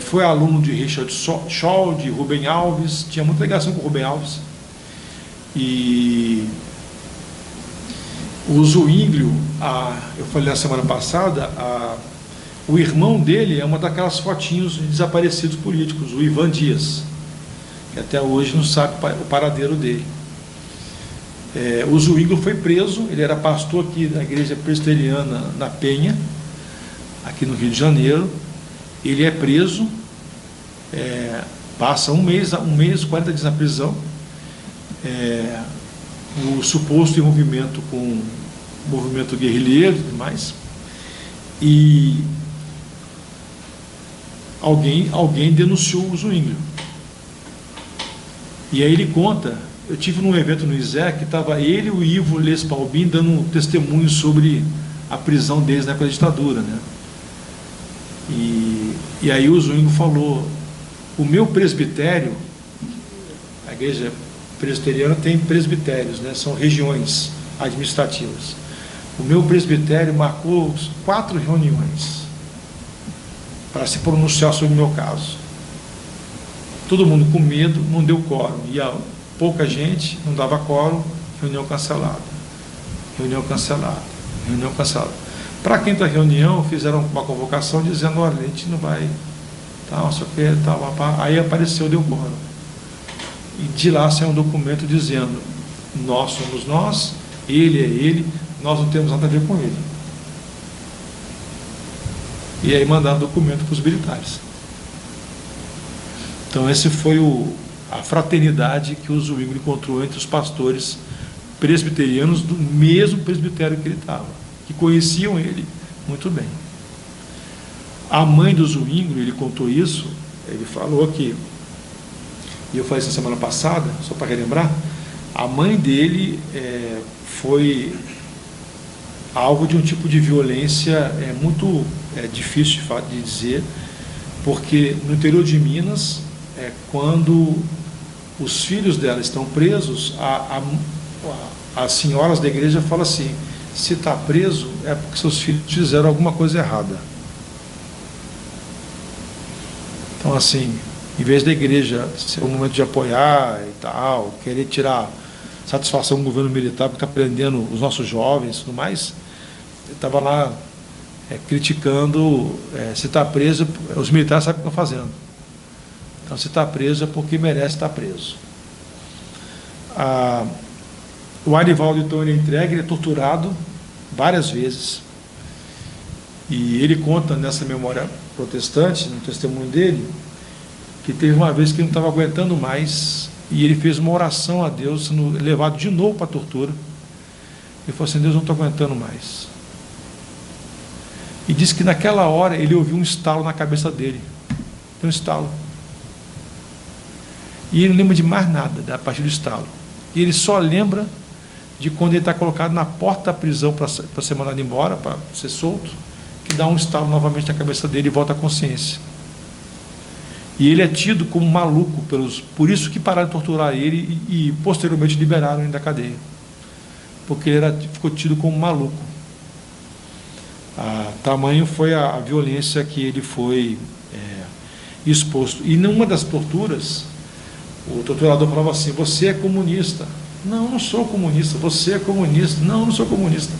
A: Foi aluno de Richard Shaw, de Rubem Alves, tinha muita ligação com o Rubem Alves. E o Zwinglio, eu falei na semana passada, o irmão dele é uma daquelas fotinhos de desaparecidos políticos, o Ivan Dias, que até hoje não sabe o paradeiro dele. O Zwinglio foi preso, ele era pastor aqui da igreja presbiteriana na Penha, aqui no Rio de Janeiro. Ele é preso, passa um mês, 40 dias na prisão. O suposto envolvimento com o movimento guerrilheiro e tudo mais. E alguém denunciou o Zwinglio. E aí ele conta, eu tive num evento no ISEC, que estava ele e o Ivo Lespalbin dando um testemunho sobre a prisão deles na época da ditadura, né? E aí o Zwinglio falou, o meu presbitério, a igreja presbiteriana tem presbitérios, né? São regiões administrativas. O meu presbitério marcou 4 reuniões para se pronunciar sobre o meu caso. Todo mundo com medo, não deu quórum. Ia pouca gente, não dava quórum, reunião cancelada. Reunião cancelada. Reunião cancelada. Para a quinta reunião, fizeram uma convocação dizendo, olha, a gente não vai, tal, só que, tal, aí apareceu, deu quórum. E de lá saiu um documento dizendo, nós somos nós, ele é ele, nós não temos nada a ver com ele. E aí mandaram documento para os militares. Então, esse foi a fraternidade que o Zwinglio encontrou entre os pastores presbiterianos do mesmo presbitério que ele estava, que conheciam ele muito bem. A mãe do Zwinglio, ele contou isso, ele falou que, e eu falei isso na semana passada, só para relembrar, a mãe dele foi alvo de um tipo de violência muito difícil de dizer, porque no interior de Minas, quando os filhos dela estão presos, as senhoras da igreja falam assim, se está preso é porque seus filhos fizeram alguma coisa errada. Então, assim, em vez da igreja ser um momento de apoiar e tal, querer tirar satisfação do governo militar porque está prendendo os nossos jovens e tudo mais, ele estava lá criticando, se está preso, os militares sabem o que estão fazendo. Então, se está preso é porque merece estar preso. O Arivaldo, então, ele é entregue, ele é torturado várias vezes. E ele conta nessa memória protestante, no testemunho dele, que teve uma vez que ele não estava aguentando mais, e ele fez uma oração a Deus, sendo levado de novo para a tortura. Ele falou assim, Deus, não estou aguentando mais. E disse que naquela hora ele ouviu um estalo na cabeça dele. Um estalo. E ele não lembra de mais nada a partir do estalo. E ele só lembra de quando ele está colocado na porta da prisão para ser mandado embora, para ser solto, que dá um estalo novamente na cabeça dele e volta à consciência. E ele é tido como maluco, por isso que pararam de torturar ele e posteriormente liberaram ele da cadeia. Porque ele ficou tido como maluco. Tamanho foi a violência que ele foi exposto. E numa das torturas, o torturador falava assim, você é comunista. Não, não sou comunista. Você é comunista. Não, não sou comunista.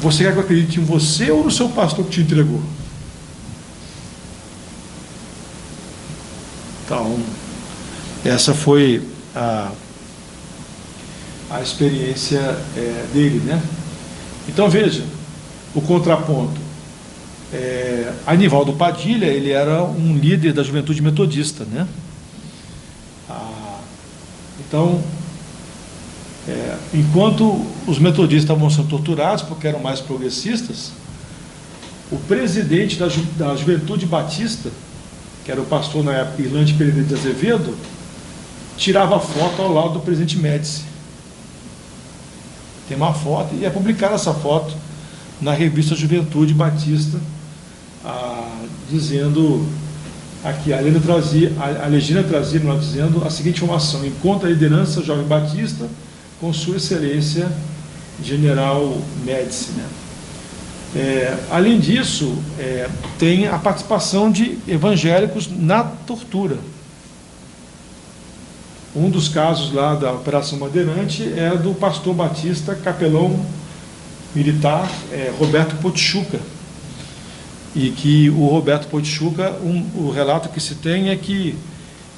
A: Você quer que eu acredite em você ou no seu pastor que te entregou? Então, essa foi a experiência dele, né? Então, veja, o contraponto. Anivaldo Padilha, ele era um líder da juventude metodista, né? Então, enquanto os metodistas estavam sendo torturados, porque eram mais progressistas, o presidente da juventude batista, que era o pastor na época, Irlande Pereira de Azevedo, tirava foto ao lado do presidente Médici. Tem uma foto, e é publicada essa foto na revista Juventude Batista, dizendo aqui, a legenda trazia, dizendo a seguinte informação: encontra a liderança jovem batista com sua excelência general Médici, né? Além disso, tem a participação de evangélicos na tortura. Um dos casos lá da Operação Bandeirante é do pastor batista, capelão militar, Roberto Potichuca. E que o Roberto Potichuca, o relato que se tem é que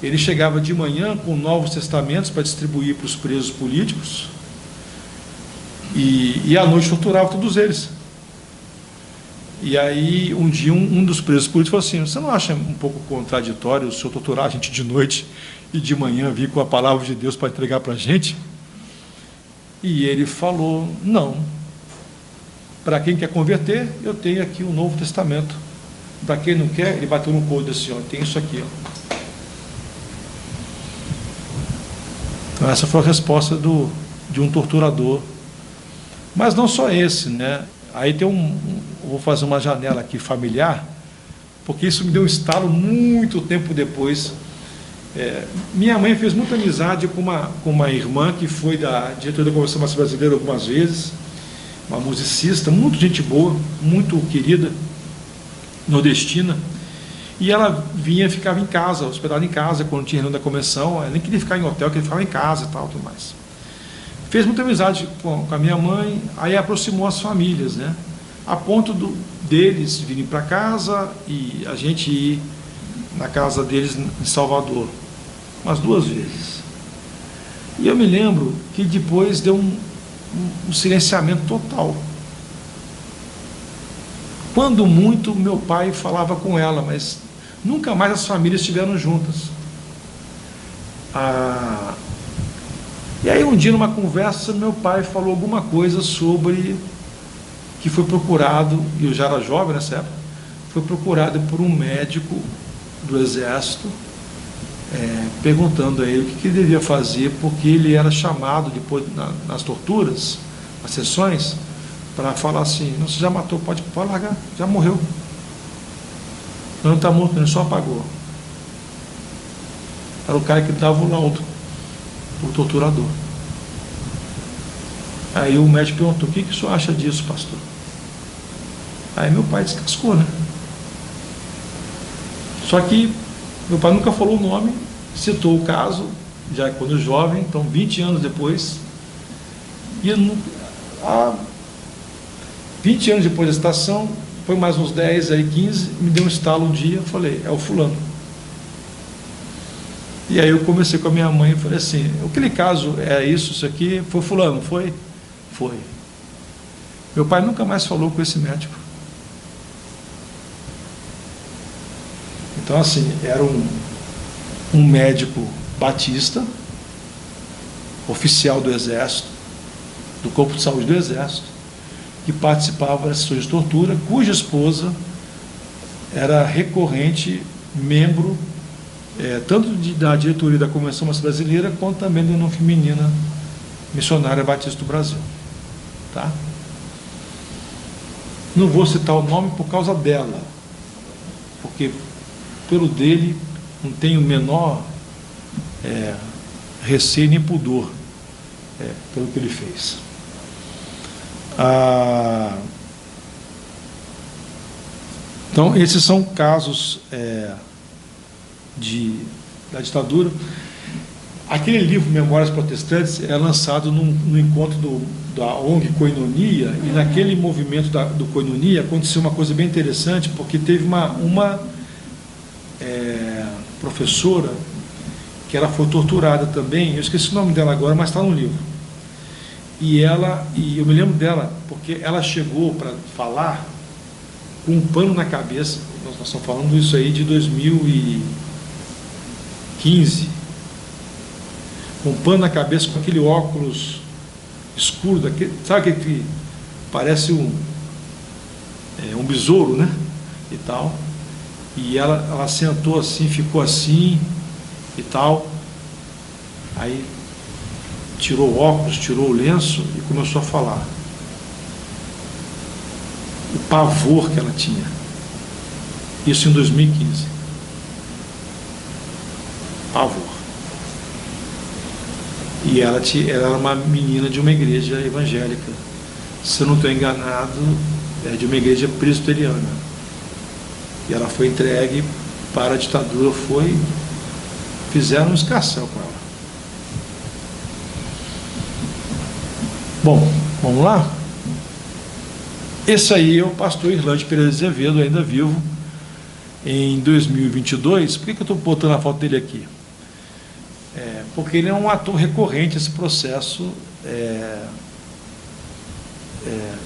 A: ele chegava de manhã com Novos Testamentos para distribuir para os presos políticos e à noite torturava todos eles. E aí, um dia, um dos presos políticos falou assim: você não acha um pouco contraditório o senhor torturar a gente de noite e de manhã vir com a palavra de Deus para entregar para a gente? E ele falou: não. Para quem quer converter, eu tenho aqui o Novo Testamento para quem não quer, ele bateu no couro assim, ó, tem isso aqui, ó. Então essa foi a resposta de um torturador. Mas não só esse, né? Aí tem vou fazer uma janela aqui familiar, porque isso me deu um estalo muito tempo depois. Minha mãe fez muita amizade com uma irmã que foi da diretoria da Convenção Marxista Brasileira algumas vezes, uma musicista, muito gente boa, muito querida, nordestina, e ela ficava em casa, hospedada em casa, quando tinha reunião da convenção. Ela nem queria ficar em hotel, queria ficar em casa e tal, tudo mais. Fez muita amizade com a minha mãe, aí aproximou as famílias, né? A ponto deles virem para casa e a gente ir na casa deles em Salvador, umas 2 vezes. E eu me lembro que depois deu um silenciamento total. Quando muito, meu pai falava com ela, mas nunca mais as famílias estiveram juntas. E aí um dia, numa conversa, meu pai falou alguma coisa sobre que foi procurado, e eu já era jovem nessa época, foi procurado por um médico do Exército, perguntando a ele o que ele devia fazer, porque ele era chamado depois nas torturas, nas sessões, para falar assim: não, você já matou, pode largar, já morreu. Não está morto, ele só apagou. Era o cara que dava o laudo para o torturador. Aí o médico perguntou: o que o senhor acha disso, pastor? Aí meu pai descascou, né? Só que meu pai nunca falou o nome, citou o caso, já quando jovem, então 20 anos depois, e 20 anos depois da citação, foi mais uns 10, aí 15, me deu um estalo um dia, eu falei: é o fulano. E aí eu comecei com a minha mãe e falei assim: aquele caso é isso aqui, foi fulano, foi? Foi. Meu pai nunca mais falou com esse médico. Então, assim, era um médico batista, oficial do Exército, do Corpo de Saúde do Exército, que participava das sessões de tortura, cuja esposa era recorrente membro tanto da diretoria da Convenção Marxista Brasileira, quanto também da União Feminina Missionária Batista do Brasil. Tá? Não vou citar o nome por causa dela, porque pelo dele não tenho o menor receio nem pudor pelo que ele fez. Então, esses são casos da ditadura. Aquele livro, Memórias Protestantes, é lançado no encontro da ONG Koinonia, e naquele movimento do Koinonia aconteceu uma coisa bem interessante, porque teve uma professora que ela foi torturada também, eu esqueci o nome dela agora, mas está no livro. E eu me lembro dela, porque ela chegou para falar com um pano na cabeça. Nós estamos falando isso aí de 2015, com um pano na cabeça, com aquele óculos escuro, sabe aquele que parece um besouro, né? E tal. E ela sentou assim, ficou assim e tal. Aí tirou o óculos, tirou o lenço e começou a falar. O pavor que ela tinha. Isso em 2015. Pavor. E ela era uma menina de uma igreja evangélica. Se eu não estou enganado, é de uma igreja presbiteriana. E ela foi entregue para a ditadura, fizeram um escarcéu com ela. Bom, vamos lá? Esse aí é o pastor Irlande Pereira de Azevedo, ainda vivo, em 2022. Por que eu estou botando a foto dele aqui? Porque ele é um ator recorrente a esse processo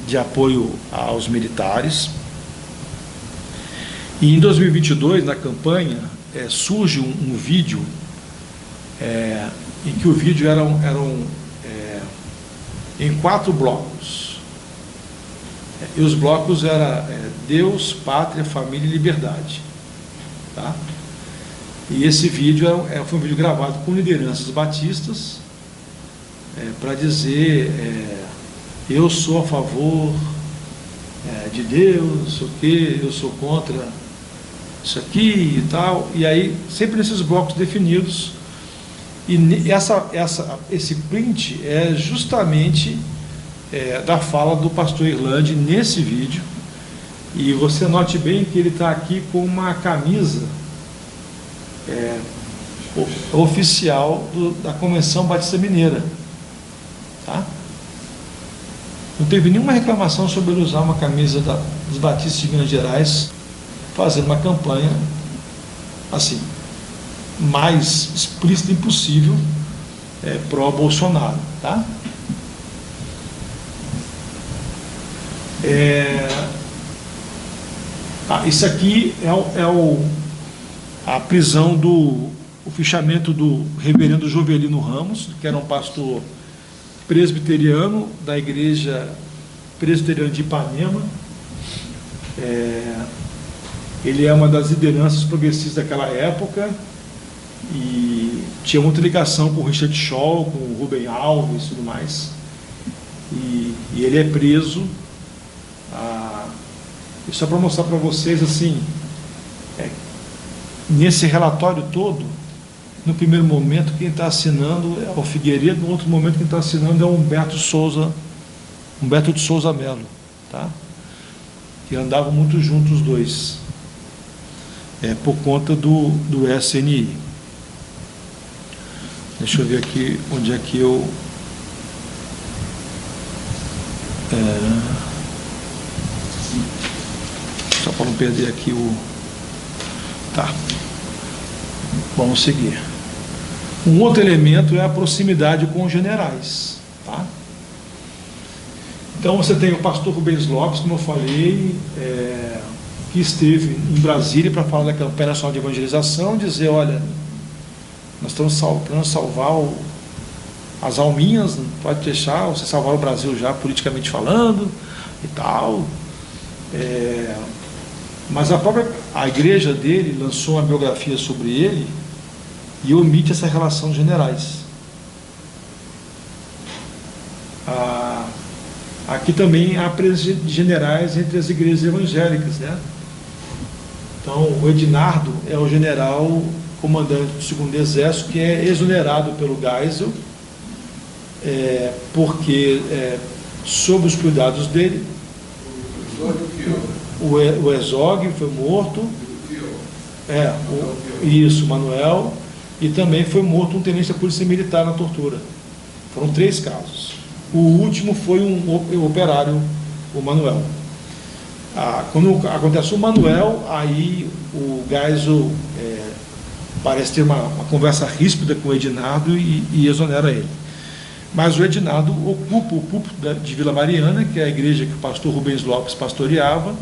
A: de apoio aos militares. E em 2022, na campanha, surge um vídeo em que o vídeo eram em 4 blocos. E os blocos eram Deus, Pátria, Família e Liberdade. Tá? E esse vídeo foi um vídeo gravado com lideranças batistas para dizer eu sou a favor de Deus, não sei o quê, eu sou contra isso aqui e tal. E aí, sempre nesses blocos definidos. E esse print é justamente da fala do pastor Irlande nesse vídeo. E você note bem que ele está aqui com uma camisa oficial da Convenção Batista Mineira. Tá? Não teve nenhuma reclamação sobre ele usar uma camisa dos batistas de Minas Gerais, fazendo uma campanha assim, mais explícita impossível, pró-Bolsonaro. Tá? Isso aqui a prisão o fichamento do reverendo Jovelino Ramos, que era um pastor presbiteriano da igreja presbiteriana de Ipanema. Ele é uma das lideranças progressistas daquela época e tinha muita ligação com o Richard Shaw, com o Rubem Alves e tudo mais. E ele é preso. E só para mostrar para vocês assim, nesse relatório todo, no primeiro momento quem está assinando é o Figueiredo, no outro momento quem está assinando é o Humberto de Souza Melo, tá? Que andavam muito juntos os dois, por conta do SNI. Deixa eu ver aqui onde é que eu só para não perder aqui tá, vamos seguir. Um outro elemento é a proximidade com os generais, tá? Então você tem o pastor Rubens Lopes, como eu falei, que esteve em Brasília para falar da campanha nacional de evangelização, dizer, olha, nós estamos tentando salvar as alminhas, não pode deixar você salvar o Brasil já politicamente falando e tal. Mas a igreja dele lançou uma biografia sobre ele e omite essa relação de generais. Aqui também há presença de generais entre as igrejas evangélicas, né? Então, o Ednardo é o general comandante do 2º Exército, que é exonerado pelo Geisel, porque, sob os cuidados dele, o Herzog foi morto, Manuel, e também foi morto um tenente da Polícia Militar na tortura. Foram 3 casos. O último foi um operário, o Manuel. Quando acontece o Manuel, aí o Geisel parece ter uma conversa ríspida com o Ednardo e exonera ele. Mas o Ednardo ocupa o púlpito de Vila Mariana, que é a igreja que o pastor Rubens Lopes pastoreava,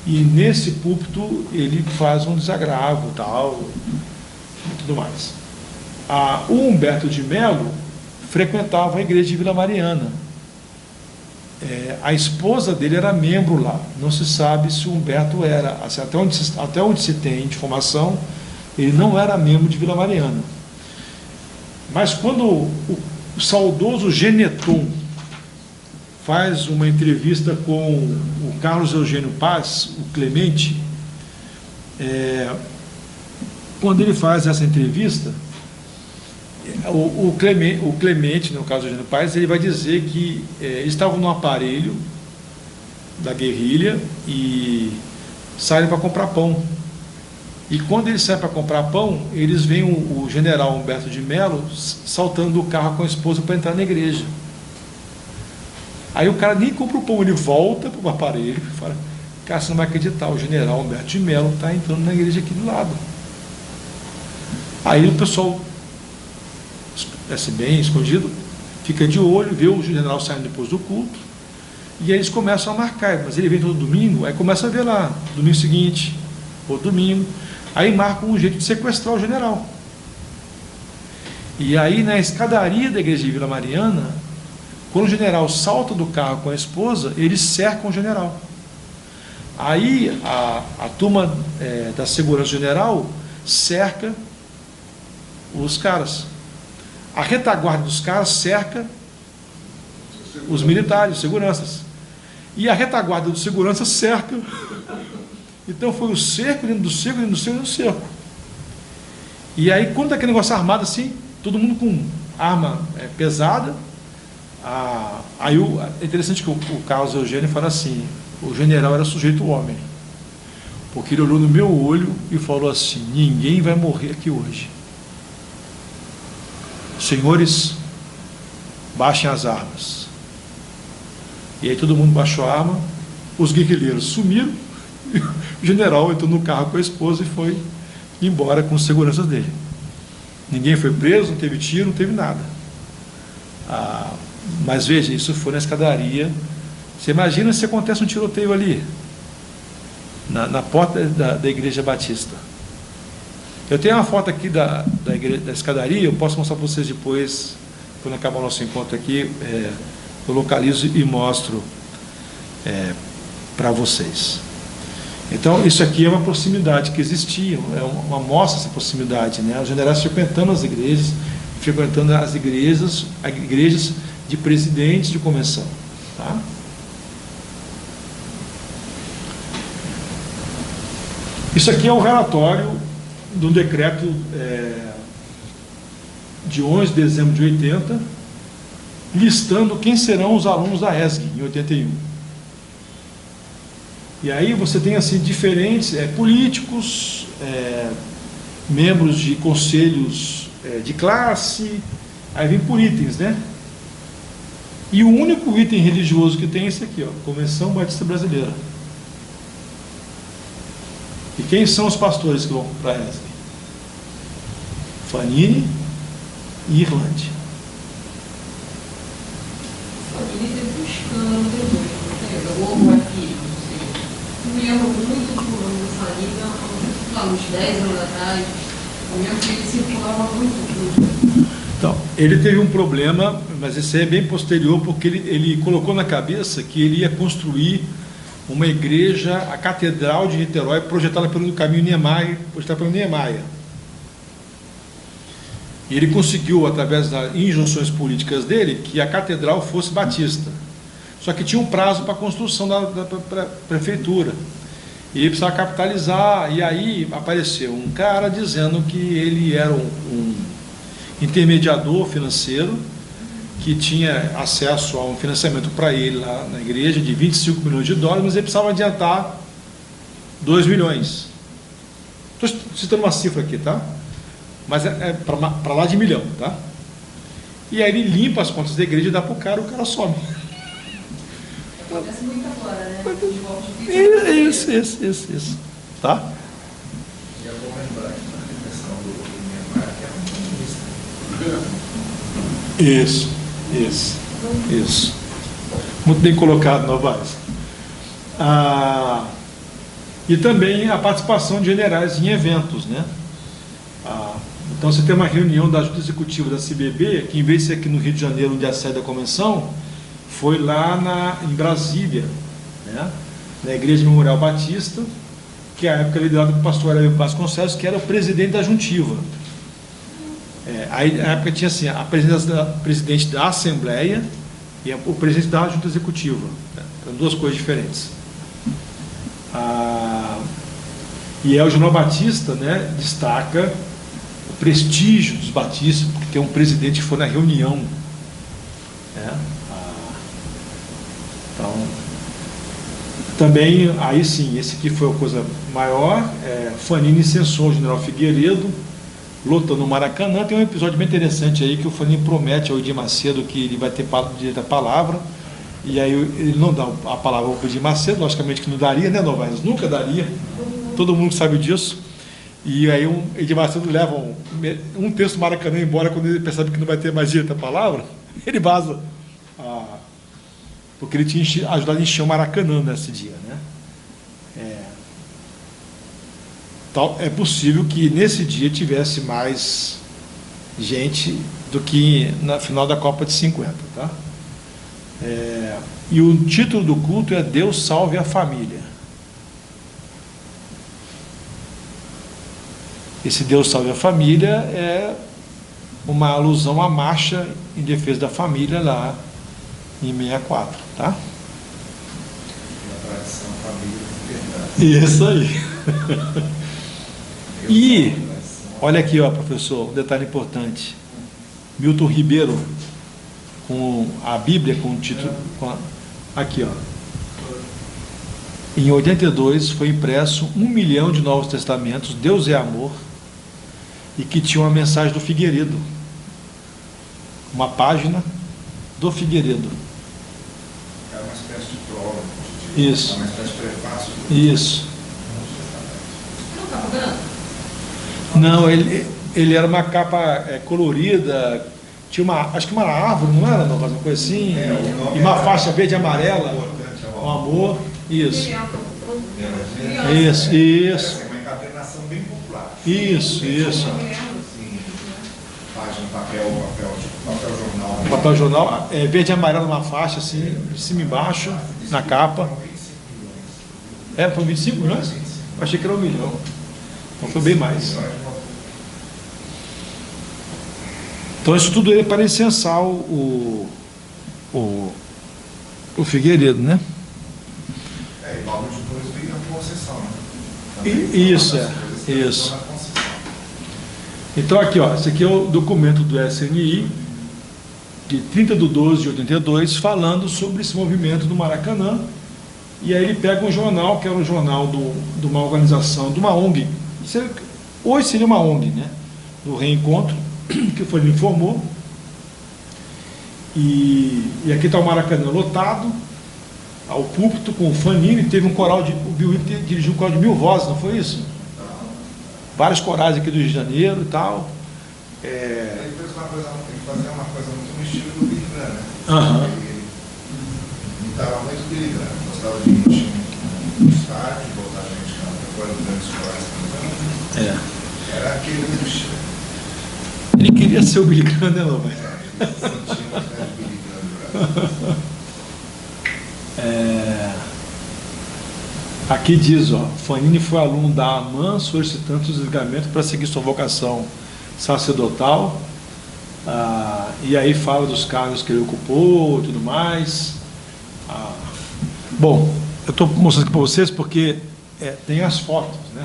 A: e nesse púlpito ele faz um desagravo tal, e tudo mais. O Humberto de Melo frequentava a igreja de Vila Mariana. A esposa dele era membro lá. Não se sabe se o Humberto era, assim, até onde se tem informação, ele não era membro de Vila Mariana. Mas quando o saudoso Geneton faz uma entrevista com o Carlos Eugênio Paz, o Clemente, quando ele faz essa entrevista, o Clemente, no caso do Eugênio Paz, ele vai dizer que eles estavam no aparelho da guerrilha e saíram para comprar pão. E quando eles saem para comprar pão, eles veem o general Humberto de Melo saltando do carro com a esposa para entrar na igreja. Aí o cara nem compra o pão, ele volta para o aparelho e fala, cara, você não vai acreditar, o general Humberto de Melo está entrando na igreja aqui do lado. Aí o pessoal, bem escondido, fica de olho, vê o general saindo depois do culto, e aí eles começam a marcar, mas ele vem todo domingo, aí começa a ver lá, domingo seguinte, outro domingo, aí marcam um jeito de sequestrar o general. E aí na escadaria da igreja de Vila Mariana, Quando o general salta do carro com a esposa, eles cercam o general. Aí a turma da segurança general cerca os caras. A retaguarda dos caras cerca os militares, seguranças. E a retaguarda do segurança cerca. Então foi o cerco dentro do cerco, dentro do cerco, dentro do cerco. E aí, quando aquele negócio armado assim, todo mundo com arma pesada, aí é interessante que o Carlos Eugênio fala assim, o general era sujeito homem, porque ele olhou no meu olho e falou assim, ninguém vai morrer aqui hoje. Senhores, baixem as armas. E aí todo mundo baixou a arma, os guerrilheiros sumiram, e o general entrou no carro com a esposa e foi embora com os seguranças dele. Ninguém foi preso, não teve tiro, não teve nada. Mas veja, isso foi na escadaria. Você imagina se acontece um tiroteio ali, na porta da Igreja Batista. Eu tenho uma foto aqui da escadaria, eu posso mostrar para vocês depois, quando acabar o nosso encontro aqui, eu localizo e mostro para vocês. Então, isso aqui é uma proximidade que existia, é uma mostra essa proximidade, né? Os generais frequentando as igrejas de presidentes de convenção. Tá? Isso aqui é um relatório de um decreto de 11 de dezembro de 80, listando quem serão os alunos da ESG, em 81. E aí você tem assim diferentes políticos, membros de conselhos de classe, aí vem por itens, né? E o único item religioso que tem é esse aqui, ó, Convenção Batista Brasileira. E quem são os pastores que vão para a ESG? Fanini e Irlande.
C: Fanini teve um escândalo depois, ou aqui. Eu me lembro muito do Fanini, uns 10 anos atrás, eu lembro que ele circulava muito.
A: Então, ele teve um problema, mas esse é bem posterior, porque ele colocou na cabeça que ele ia construir uma igreja, a Catedral de Niterói, projetada pelo caminho Niemeyer, projetada pelo Niemeyer. E ele conseguiu, através das injunções políticas dele, que a catedral fosse batista. Só que tinha um prazo para a construção da prefeitura. E ele precisava capitalizar, e aí apareceu um cara dizendo que ele era um intermediador financeiro, que tinha acesso a um financiamento para ele lá na igreja de 25 milhões de dólares, mas ele precisava adiantar 2 milhões. Estou citando uma cifra aqui, tá? Mas é para lá de milhão, tá? E aí ele limpa as contas da igreja e dá para o cara some.
C: Acontece muito agora, né?
A: Isso. Tá?
F: E eu vou lembrar que na questão do Neymar, que era comunista.
A: Isso. Muito bem colocado, Novaes. E também a participação de generais em eventos, né? Então você tem uma reunião da Junta Executiva da CBB, que em vez de ser aqui no Rio de Janeiro, onde é a sede da convenção, foi lá em Brasília, né? Na Igreja Memorial Batista, que à época liderada pelo pastor Aurélio Vasconcelos, que era o presidente da juntiva. Aí na época tinha assim, a presidente da Assembleia e o presidente da Junta Executiva. Eram duas coisas diferentes. E o Jornal Batista, né, destaca o prestígio dos batistas, porque tem um presidente que foi na reunião. Né? Então, também, aí sim, esse aqui foi a coisa maior. Fanini censou o general Figueiredo, lotando no Maracanã. Tem um episódio bem interessante aí que o Fanini promete ao Edir Macedo que ele vai ter direito à palavra, e aí ele não dá a palavra ao Edir Macedo, logicamente que não daria, né, Novaes? Nunca daria, todo mundo sabe disso. E aí o Edir Macedo leva um terço do Maracanã embora quando ele percebe que não vai ter mais direito à palavra, ele vaza. Porque ele tinha ajudado a encher o Maracanã nesse dia, né? É possível que nesse dia tivesse mais gente do que na final da Copa de 50, tá? E o título do culto é Deus Salve a Família. Esse Deus Salve a Família é uma alusão à marcha em defesa da família lá em 64, tá?
F: A tradição família, verdade.
A: Isso aí. E, olha aqui, ó, professor, um detalhe importante. Milton Ribeiro, com a Bíblia, com o título... aqui, ó. Em 82 foi impresso 1 milhão de Novos Testamentos, Deus é Amor, e que tinha uma mensagem do Figueiredo. Uma página do Figueiredo.
F: Era uma espécie de prólogo.
A: Isso.
F: Uma espécie de prefácio.
A: Isso.
C: Não estava branco?
A: Não, ele era uma capa colorida, tinha acho que uma árvore, não era, não? Uma coisa assim, e uma faixa verde e amarela, um amor, isso. Isso, isso.
F: É uma encadernação bem popular.
A: Isso.
F: Sim. Página, papel jornal.
A: Papel jornal, verde e amarelo, uma faixa assim, de cima e embaixo, na capa. Foi 25 milhões? Eu achei que era 1 milhão. Então foi bem mais. Então isso tudo é para incensar o Figueiredo, né?
F: E logo depois veio a concessão, né?
A: Isso. Então aqui, ó, esse aqui é o documento do SNI, de 30/12/82, falando sobre esse movimento do Maracanã. E aí ele pega um jornal, que era um jornal de uma organização, de uma ONG, hoje seria uma ONG, né? Do Reencontro, que foi, ele informou. E aqui está o Maracanã lotado, ao púlpito com o Fanini, teve um coral, o Bill Wicks dirigiu um coral de 1000 vozes, não foi isso? Vários corais aqui do Rio de Janeiro e tal.
F: Ele fez uma coisa, ele fazia uma coisa muito no estilo do Billy Graham, né? Ele imitava muito Billy Graham, gostava de ir no estádio, botar a gente fora dos grandes corais cantando. Era aquele mesmo estilo.
A: Ele queria ser o Billy Graham, né, não?
F: Ele sentia uma espécie de Billy Graham do Brasil.
A: Aqui diz, ó, Fanini foi aluno da AMAN, solicitando o desligamento para seguir sua vocação sacerdotal, e aí fala dos cargos que ele ocupou e tudo mais. Bom, eu estou mostrando aqui para vocês porque tem as fotos, né?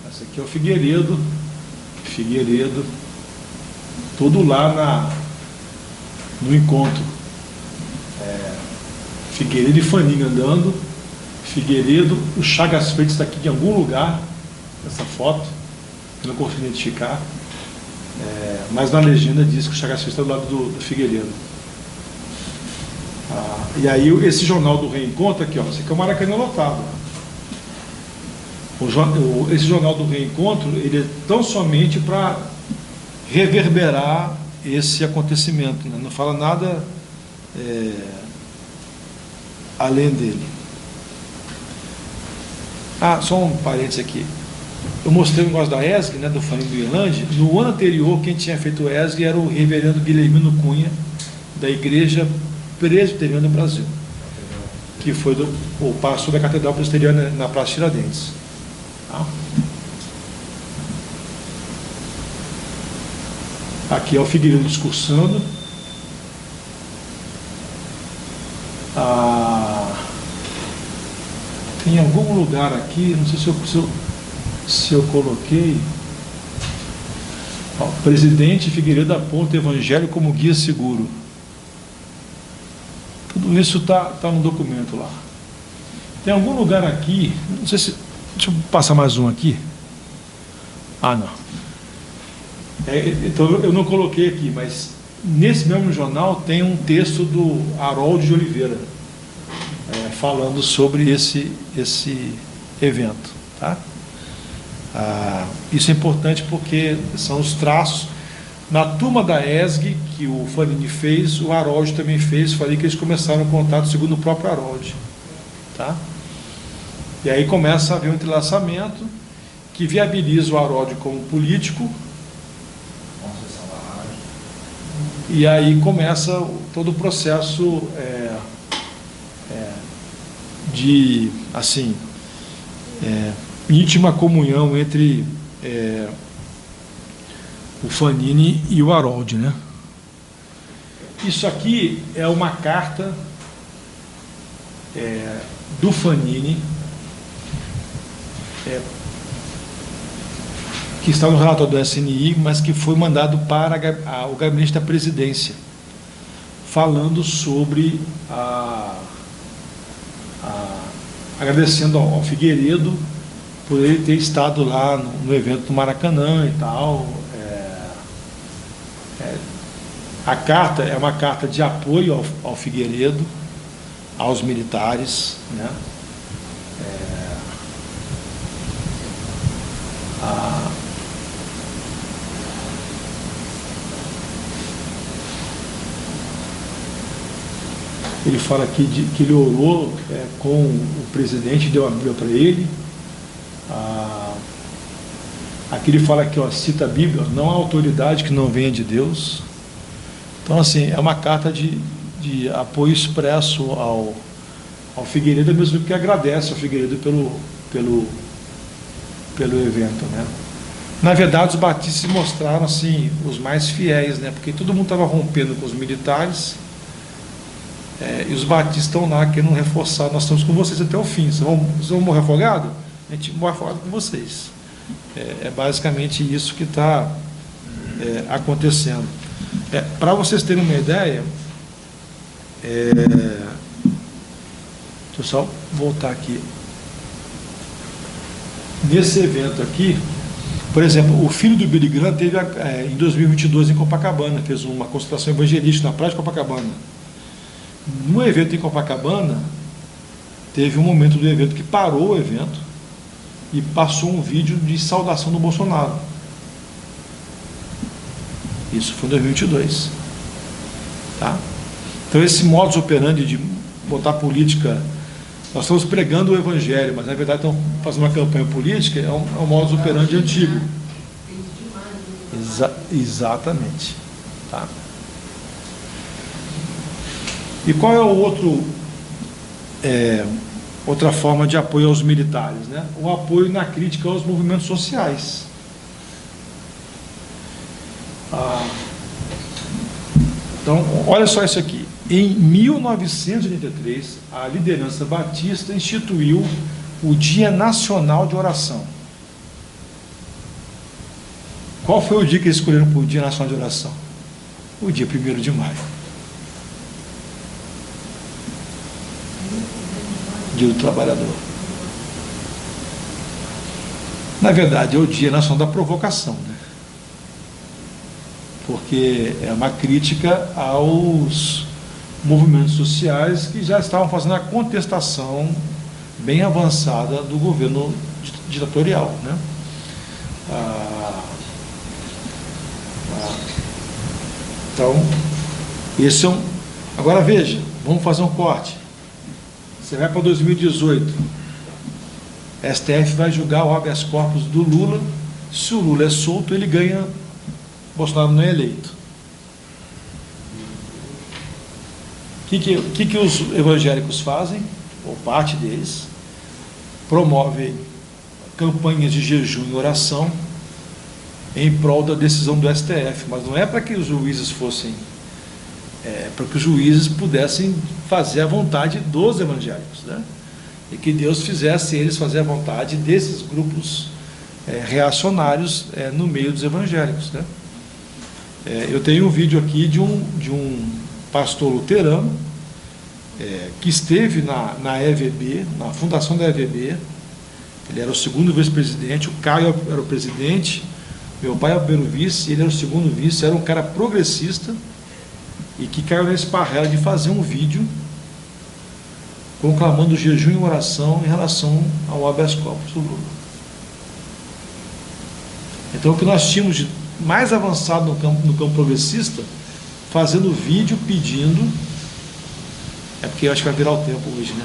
A: Essa aqui é o Figueiredo, tudo lá no encontro. Figueiredo e Fanini andando, Figueiredo, o Chagas Freitas está aqui em algum lugar, essa foto, eu não consigo identificar, mas na legenda diz que o Chagas Freitas está do lado do Figueiredo. E aí esse jornal do Reencontro aqui, ó, esse aqui é o Maracanã lotado. Esse jornal do Reencontro, ele é tão somente para reverberar esse acontecimento, né? Não fala nada além dele. Só um parênteses aqui. Eu mostrei o negócio da ESG, né, do Fanini do Irlande. No ano anterior, quem tinha feito o ESG era o reverendo Guilhermino Cunha, da Igreja Presbiteriana do Brasil, que foi o pastor da Catedral Presbiteriana na Praça Tiradentes. Aqui é o Figueiredo discursando. Tem algum lugar aqui, não sei se eu coloquei. Presidente Figueiredo aponta o Evangelho como guia seguro. Tudo isso está no documento lá. Tem algum lugar aqui, não sei se... Deixa eu passar mais um aqui. Não. Então eu não coloquei aqui, mas nesse mesmo jornal tem um texto do Harold de Oliveira, falando sobre esse evento. Tá? Isso é importante porque são os traços. Na turma da ESG, que o Fanini fez, o Harold também fez. Falei que eles começaram o contato segundo o próprio Harold. Tá? E aí começa a haver um entrelaçamento que viabiliza o Harold como político. E aí começa todo o processo de, assim, íntima comunhão entre o Fanini e o Harold, né? Isso aqui é uma carta do Fanini, que está no relatório do SNI, mas que foi mandado para o gabinete da presidência, falando sobre agradecendo ao Figueiredo por ele ter estado lá no evento do Maracanã e tal. A carta é uma carta de apoio ao Figueiredo, aos militares, né? Ele fala aqui que ele orou com o presidente, deu a Bíblia para ele. Aqui ele fala que, cita a Bíblia, não há autoridade que não venha de Deus. Então, assim, é uma carta de apoio expresso ao Figueiredo, mesmo que agradece ao Figueiredo pelo evento, né? Na verdade, os batistas se mostraram, assim, os mais fiéis, né? Porque todo mundo estava rompendo com os militares, e os batistas estão lá querendo reforçar: nós estamos com vocês até o fim. Vocês vão morrer afogado? A gente morre afogado com vocês. É basicamente isso que está acontecendo. Para vocês terem uma ideia, deixa eu só voltar aqui. Nesse evento aqui, por exemplo, o filho do Billy Graham teve em 2022 em Copacabana, fez uma concentração evangelística na praia de Copacabana. No evento em Copacabana, teve um momento do evento que parou o evento e passou um vídeo de saudação do Bolsonaro. Isso foi em 2022. Tá? Então, esse modus operandi de botar política, nós estamos pregando o evangelho, mas na verdade estamos fazendo uma campanha política, é um modus operandi antigo. Exatamente. Tá? E qual é o outra forma de apoio aos militares, né? O apoio na crítica aos movimentos sociais. Então, olha só isso aqui. Em 1983, a liderança batista instituiu o Dia Nacional de Oração. Qual foi o dia que eles escolheram para o Dia Nacional de Oração? O dia 1º de maio. Dia do Trabalhador. Na verdade, é o Dia Nacional da Provocação, né? Porque é uma crítica aos movimentos sociais que já estavam fazendo a contestação bem avançada do governo ditatorial, né? Então, esse é um... Agora veja, vamos fazer um corte. Você vai para 2018, STF vai julgar o habeas corpus do Lula. Se o Lula é solto, ele ganha, Bolsonaro não é eleito. O que os evangélicos fazem? Ou parte deles, promovem campanhas de jejum e oração em prol da decisão do STF, mas não é para que os juízes fossem... para que os juízes pudessem fazer a vontade dos evangélicos, né? E que Deus fizesse eles fazer a vontade desses grupos reacionários no meio dos evangélicos, né? Eu tenho um vídeo aqui de um pastor luterano que esteve na EVB, na fundação da EVB. Ele era o segundo vice-presidente, o Caio era o presidente, meu pai era o primeiro vice, ele era o segundo vice, era um cara progressista, e que caiu na esparrela de fazer um vídeo conclamando jejum e oração em relação ao habeas corpus do Lula. Então, o que nós tínhamos de mais avançado no campo progressista, fazendo vídeo pedindo... porque eu acho que vai virar o tempo hoje, né?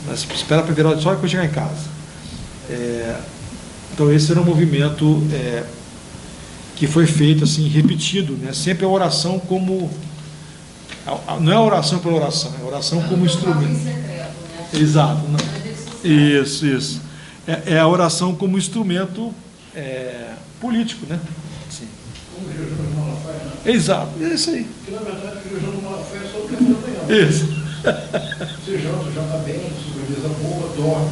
A: Mas espera para virar só quando eu chegar em casa. Então esse era um movimento que foi feito assim, repetido, né? Sempre a oração como... Não é a oração pela oração, é a oração como instrumento. Exato. Isso. É a oração como instrumento político, né? Sim.
B: Como o jejum do Malafaia, né?
A: Exato, é isso aí.
B: Que na verdade o jejum do Malafaia é só o café da manhã.
A: Isso.
B: Você janta bem, sobremesa boa, dorme,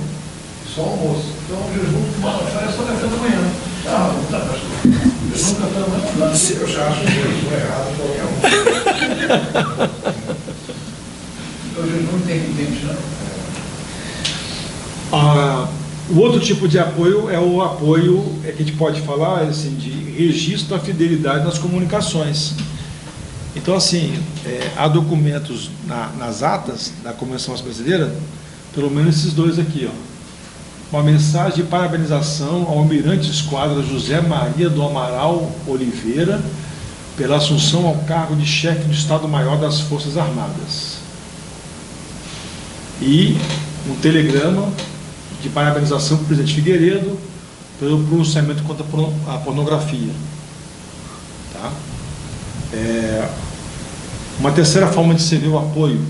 B: só almoço. Então o jejum do Malafaia é só café da manhã. Não tá, pastor. O jejum do café da manhã não dá.
F: Eu já acho o jejum errado qualquer um.
B: É o jejum intermitente, né?
A: O outro tipo de apoio é o apoio que a gente pode falar assim, de registro da fidelidade nas comunicações. Então, assim, há documentos nas atas da Convenção Brasileira, pelo menos esses dois aqui, ó. Uma mensagem de parabenização ao almirante de esquadra José Maria do Amaral Oliveira pela assunção ao cargo de chefe do Estado-Maior das Forças Armadas. E um telegrama de parabenização para o presidente Figueiredo pelo pronunciamento contra a pornografia. Tá? Uma terceira forma de se ver o apoio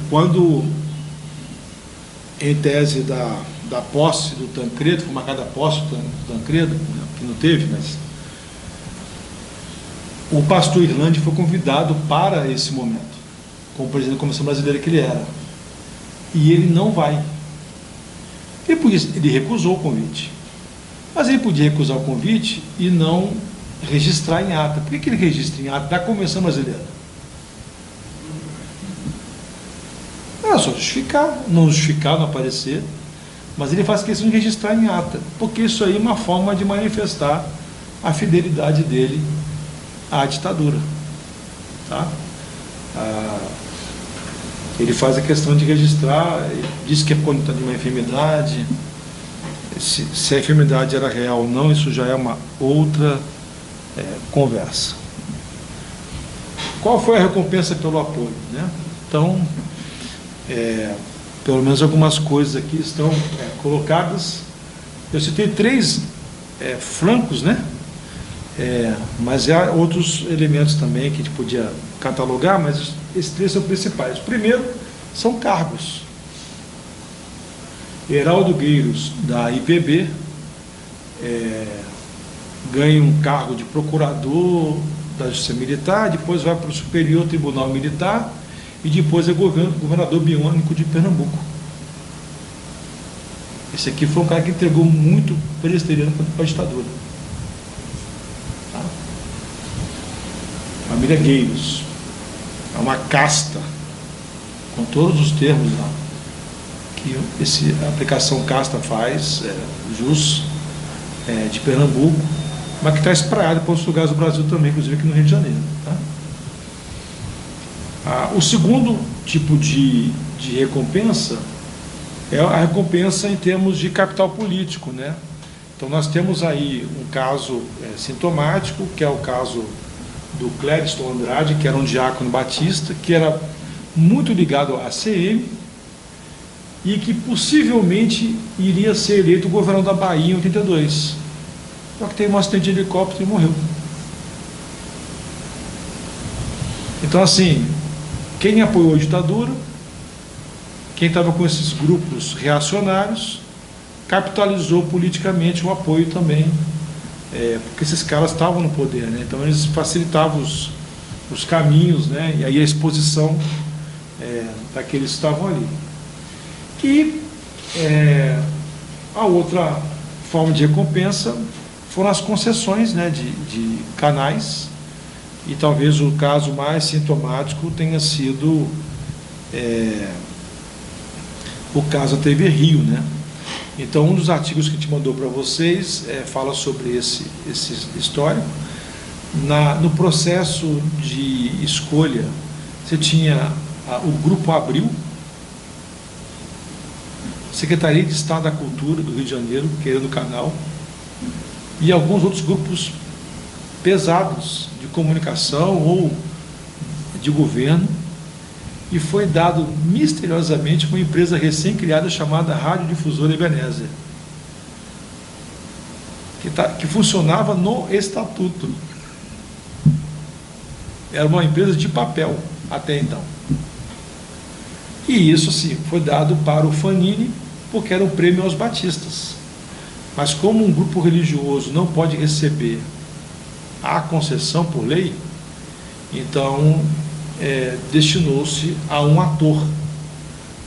A: quando em tese da posse do Tancredo, foi marcada a posse do Tancredo, que não teve, mas o pastor Irlande foi convidado para esse momento, como presidente da Comissão Brasileira que ele era. E ele não vai. Ele recusou o convite. Mas ele podia recusar o convite e não registrar em ata. Por que ele registra em ata da Convenção Brasileira? Era só justificar, não aparecer, mas ele faz questão de registrar em ata, porque isso aí é uma forma de manifestar a fidelidade dele à ditadura. Tá? Ele faz a questão de registrar, diz que é por conta de uma enfermidade. Se a enfermidade era real ou não, isso já é uma outra conversa. Qual foi a recompensa pelo apoio, né? Então, pelo menos algumas coisas aqui estão colocadas. Eu citei 3 flancos, né? Mas há outros elementos também que a gente podia catalogar, mas esses 3 são principais. O primeiro são cargos. Heraldo Gueiros, da IPB, ganha um cargo de procurador da Justiça Militar, depois vai para o Superior Tribunal Militar e depois é governador biônico de Pernambuco. Esse aqui foi um cara que entregou muito presbiteriano para a ditadura. Tá? Família Gueiros. É uma casta, com todos os termos lá, que a aplicação casta faz, jus de Pernambuco, mas que está espraiado para outros lugares do Brasil também, inclusive aqui no Rio de Janeiro. Tá? O segundo tipo de recompensa é a recompensa em termos de capital político, né? Então nós temos aí um caso sintomático, que é o caso do Clériston Andrade, que era um diácono batista, que era muito ligado à ACM e que possivelmente iria ser eleito governador da Bahia em 82. Só que teve um acidente de helicóptero e morreu. Então, assim, quem apoiou a ditadura, quem estava com esses grupos reacionários, capitalizou politicamente o apoio também, porque esses caras estavam no poder, né? Então eles facilitavam os caminhos, né? E aí a exposição daqueles que estavam ali. E a outra forma de recompensa foram as concessões, né, de canais, e talvez o caso mais sintomático tenha sido o caso da TV Rio, né? Então, um dos artigos que a gente mandou para vocês fala sobre esse histórico. No processo de escolha, você tinha o Grupo Abril, Secretaria de Estado da Cultura do Rio de Janeiro, querendo o canal, e alguns outros grupos pesados de comunicação ou de governo, e foi dado misteriosamente uma empresa recém-criada chamada Rádio Difusora Ebenezer. que funcionava no estatuto. Era uma empresa de papel até então. E isso, sim, foi dado para o Fanini, porque era um prêmio aos batistas. Mas como um grupo religioso não pode receber a concessão por lei, então destinou-se a um ator,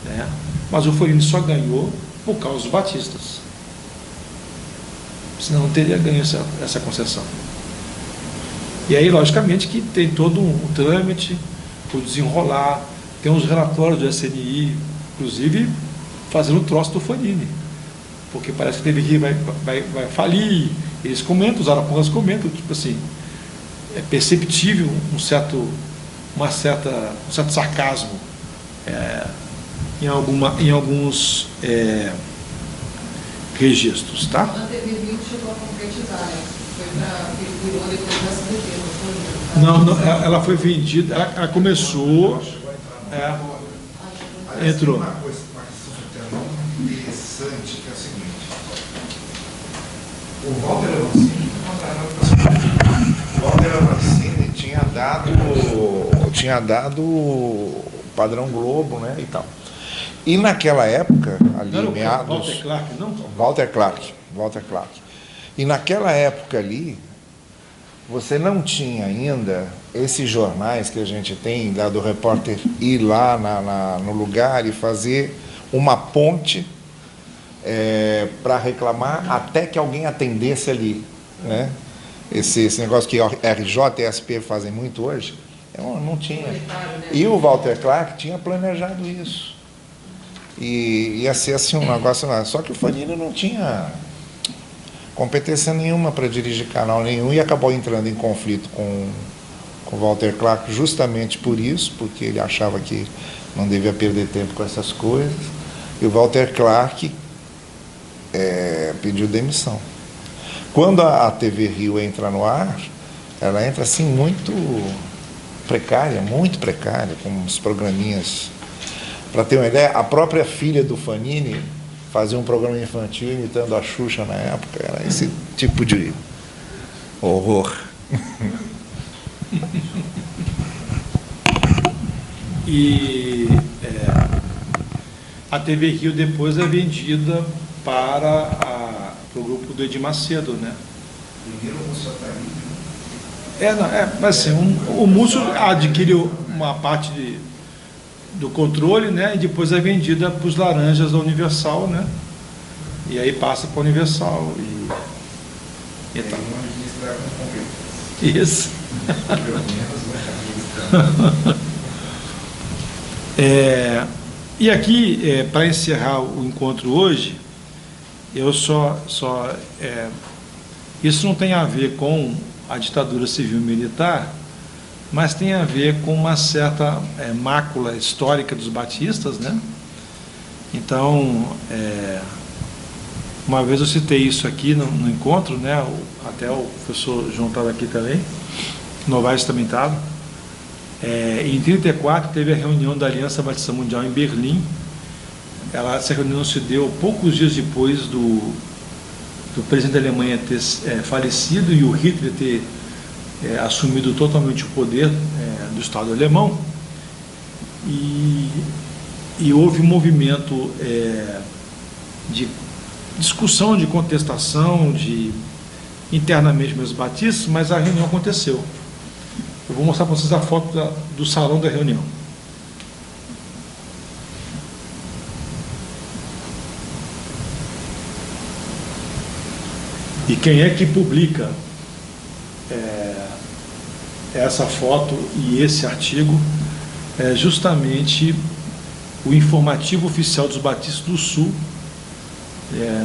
A: né? Mas o Fanini só ganhou por causa dos batistas. Senão não teria ganho essa concessão. E aí, logicamente, que tem todo um trâmite, o desenrolar, tem uns relatórios do SNI, inclusive fazendo o troço do Fanini, porque parece que a TVRI vai falir. Eles comentam, os arapongas comentam, tipo assim, é perceptível um certo sarcasmo em alguns registros, tá?
C: A TVRI chegou a concretizar, né? Foi para virou depois da SBT,
A: não, ela foi vendida, ela começou, entrou.
F: Uma questão interessante, que é o seguinte: o Walter Avancini tinha dado o padrão Globo, né, e tal. E naquela época, ali
A: não,
F: meados...
A: Walter Clark, não?
F: Walter Clark. E naquela época ali, você não tinha ainda esses jornais que a gente tem, lá do repórter ir lá no lugar e fazer uma ponte para reclamar até que alguém atendesse ali, né? Esse negócio que RJ e SP fazem muito hoje, não tinha. E o Walter Clark tinha planejado isso. E ia ser assim um negócio lá. Só que o Fanini não tinha competência nenhuma para dirigir canal nenhum e acabou entrando em conflito com o Walter Clark justamente por isso, porque ele achava que não devia perder tempo com essas coisas. E o Walter Clark pediu demissão. Quando a TV Rio entra no ar, ela entra assim muito precária, com uns programinhas. Para ter uma ideia, a própria filha do Fanini fazia um programa infantil imitando a Xuxa na época. Era esse tipo de horror.
A: E a TV Rio depois é vendida para o grupo do Edir Macedo, né?
F: Primeiro o Múcio Ataíde.
A: Mas assim, o Múcio adquiriu uma parte do controle, né? E depois é vendida para os laranjas da Universal, né? E aí passa para a Universal e tal. Isso. E aqui, para encerrar o encontro hoje, eu isso não tem a ver com a ditadura civil-militar, mas tem a ver com uma certa mácula histórica dos batistas, né? Então, uma vez eu citei isso aqui no encontro, né? Até o professor João estava aqui também, Novaes também estava. Em 1934 teve a reunião da Aliança Batista Mundial em Berlim. Essa reunião se deu poucos dias depois do presidente da Alemanha ter falecido e o Hitler ter assumido totalmente o poder do Estado alemão. E houve um movimento de discussão, de contestação, internamente meus batistas, mas a reunião aconteceu. Eu vou mostrar para vocês a foto do salão da reunião. E quem é que publica essa foto e esse artigo? É justamente o Informativo Oficial dos Batistas do Sul,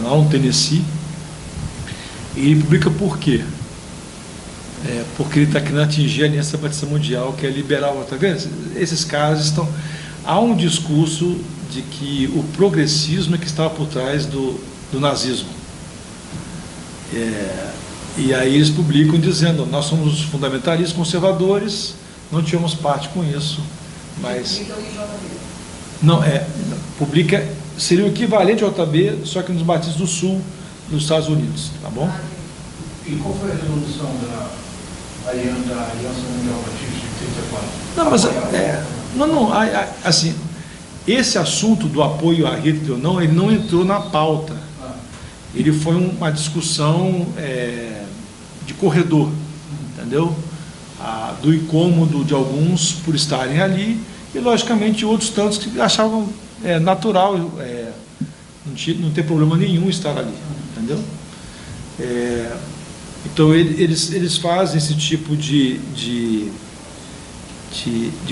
A: lá no Tennessee. E ele publica por quê? Porque ele está querendo atingir a Aliança Batista Mundial, que é liberal. Está vendo? Esses caras estão... Há um discurso de que o progressismo é que estava por trás do nazismo. E aí eles publicam dizendo: nós somos os fundamentalistas conservadores, não tínhamos parte com isso, mas... Não, publica, seria o equivalente ao JB, só que nos batistas do Sul dos Estados Unidos, tá bom?
B: E qual foi a resolução da Aliança Mundial Batista de 34?
A: Não, mas assim, esse assunto do apoio a Hitler ou não, ele não entrou na pauta. Ele foi uma discussão de corredor, entendeu? Do incômodo de alguns por estarem ali e, logicamente, outros tantos que achavam natural, não ter problema nenhum estar ali, entendeu? Então, eles fazem esse tipo de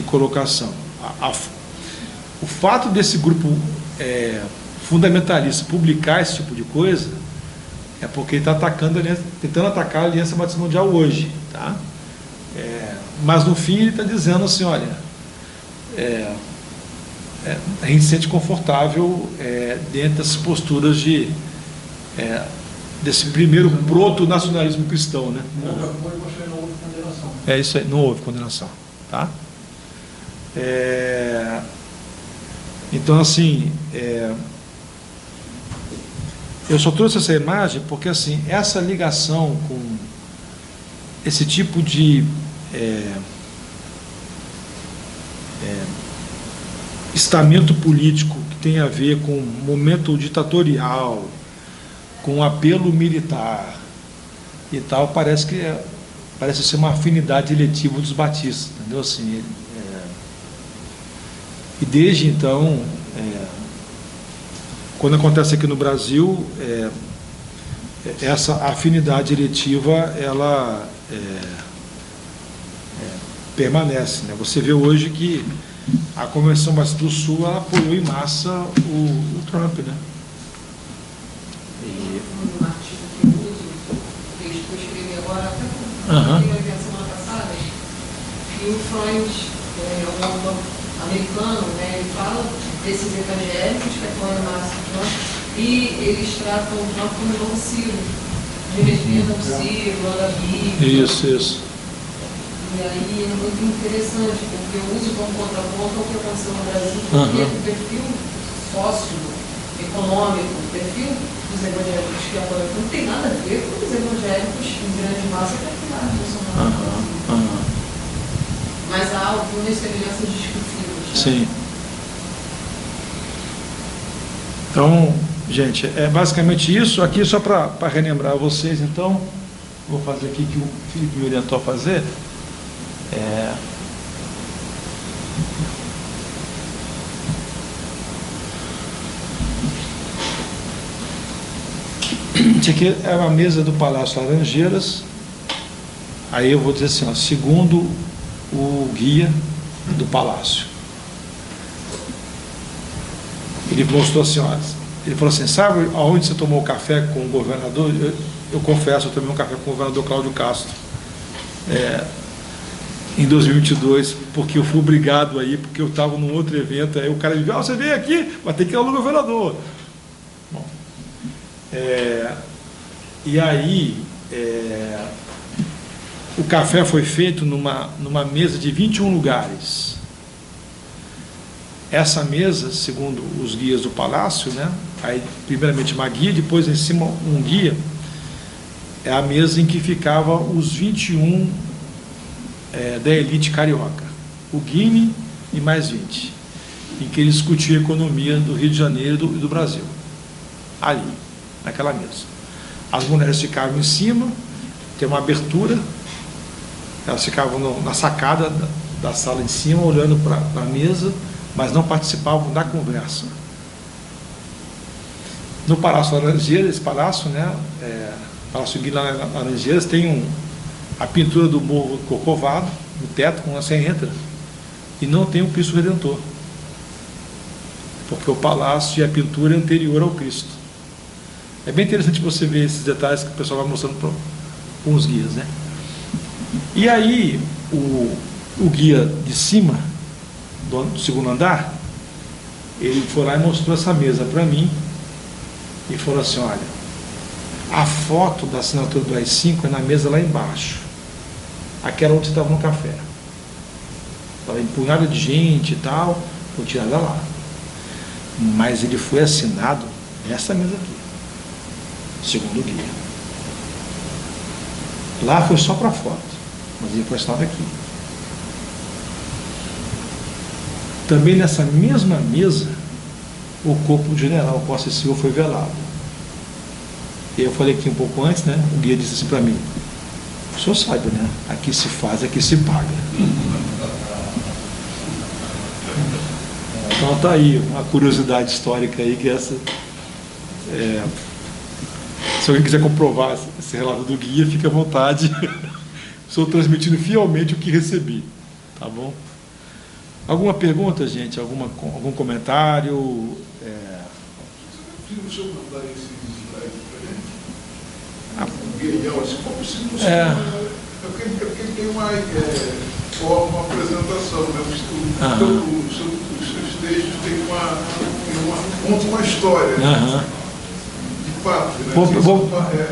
A: colocação. O fato desse grupo fundamentalista publicar esse tipo de coisa é porque ele está tentando atacar a Aliança Batista Mundial hoje, tá? Mas no fim ele está dizendo assim, olha, a gente se sente confortável dentro dessas posturas desse primeiro proto-nacionalismo cristão, né?
B: Não houve condenação.
A: É isso aí, não houve condenação, tá? Então, assim, eu só trouxe essa imagem porque, assim, essa ligação com esse tipo de estamento político que tem a ver com momento ditatorial, com apelo militar e tal, parece ser uma afinidade eletiva dos batistas, entendeu? Assim, e desde então, quando acontece aqui no Brasil, essa afinidade eletiva, ela permanece, né? Você vê hoje que a Convenção Batista do Sul ela apoiou em massa o Trump, né?
C: Um artigo que eu uso, que eu escrevi agora, até a semana passada, e o Freund, um autor americano, né, ele fala desses evangélicos que apoiam em massa o Trump, e eles tratam o Trump como um novo Ciro, de respeito ao Ciro, ao Davi.
A: Isso.
C: E aí é muito interessante, porque eu uso como contraponto ao que aconteceu no Brasil, porque o perfil socioeconômico, o perfil dos evangélicos que apoiam não tem nada a ver com os evangélicos em grande massa que apoiaram o Bolsonaro. Mas há algumas semelhanças discutíveis.
A: Sim. Então, gente, é basicamente isso. Aqui só para relembrar vocês, então, vou fazer aqui que o Felipe me orientou a fazer. Isso aqui é uma mesa do Palácio Laranjeiras. Aí eu vou dizer assim, ó, segundo o guia do Palácio. Ele mostrou assim, ó, ele falou assim, sabe aonde você tomou café com o governador? Eu confesso, eu tomei um café com o governador Cláudio Castro. Em 2022, porque eu fui obrigado aí, porque eu estava num outro evento, aí o cara disse, você veio aqui, mas tem que ir ao governador. Bom, e aí, o café foi feito numa mesa de 21 lugares. Essa mesa, segundo os guias do palácio, né, aí primeiramente uma guia, depois em cima um guia, é a mesa em que ficavam os 21 da elite carioca, o Guine e mais 20, em que eles discutiam a economia do Rio de Janeiro e do Brasil, ali, naquela mesa. As mulheres ficavam em cima, tem uma abertura, elas ficavam na sacada da sala em cima, olhando para a mesa, mas não participavam da conversa. No Palácio Laranjeiras, esse palácio, né, Palácio Guine Laranjeiras, tem a pintura do Morro Corcovado, no teto, quando você entra, e não tem o Cristo Redentor, porque o palácio e a pintura é anterior ao Cristo. É bem interessante você ver esses detalhes que o pessoal vai mostrando com os guias, né? E aí, o guia de cima, do segundo andar, ele foi lá e mostrou essa mesa para mim, e falou assim, olha, a foto da assinatura do AI-5 é na mesa lá embaixo, aquela onde você estava no café. Estava empunhada de gente e tal, foi tirada lá. Mas ele foi assinado nessa mesa aqui, segundo o guia. Lá foi só para foto, mas depois estava aqui. Também nessa mesma mesa, o corpo do general Costa e Silva foi velado. E eu falei aqui um pouco antes, né? O guia disse assim para mim: o senhor sabe, né? Aqui se faz, aqui se paga. Então tá aí uma curiosidade histórica aí, que essa se alguém quiser comprovar esse relato do guia, fique à vontade. Estou transmitindo fielmente o que recebi, tá bom? Alguma pergunta, gente? Algum comentário?
E: O senhor mandar esse slide para a gente? O guia, se for possível, porque ele tem uma apresentação, né? Os seus textos têm conta uma história. De fato, né?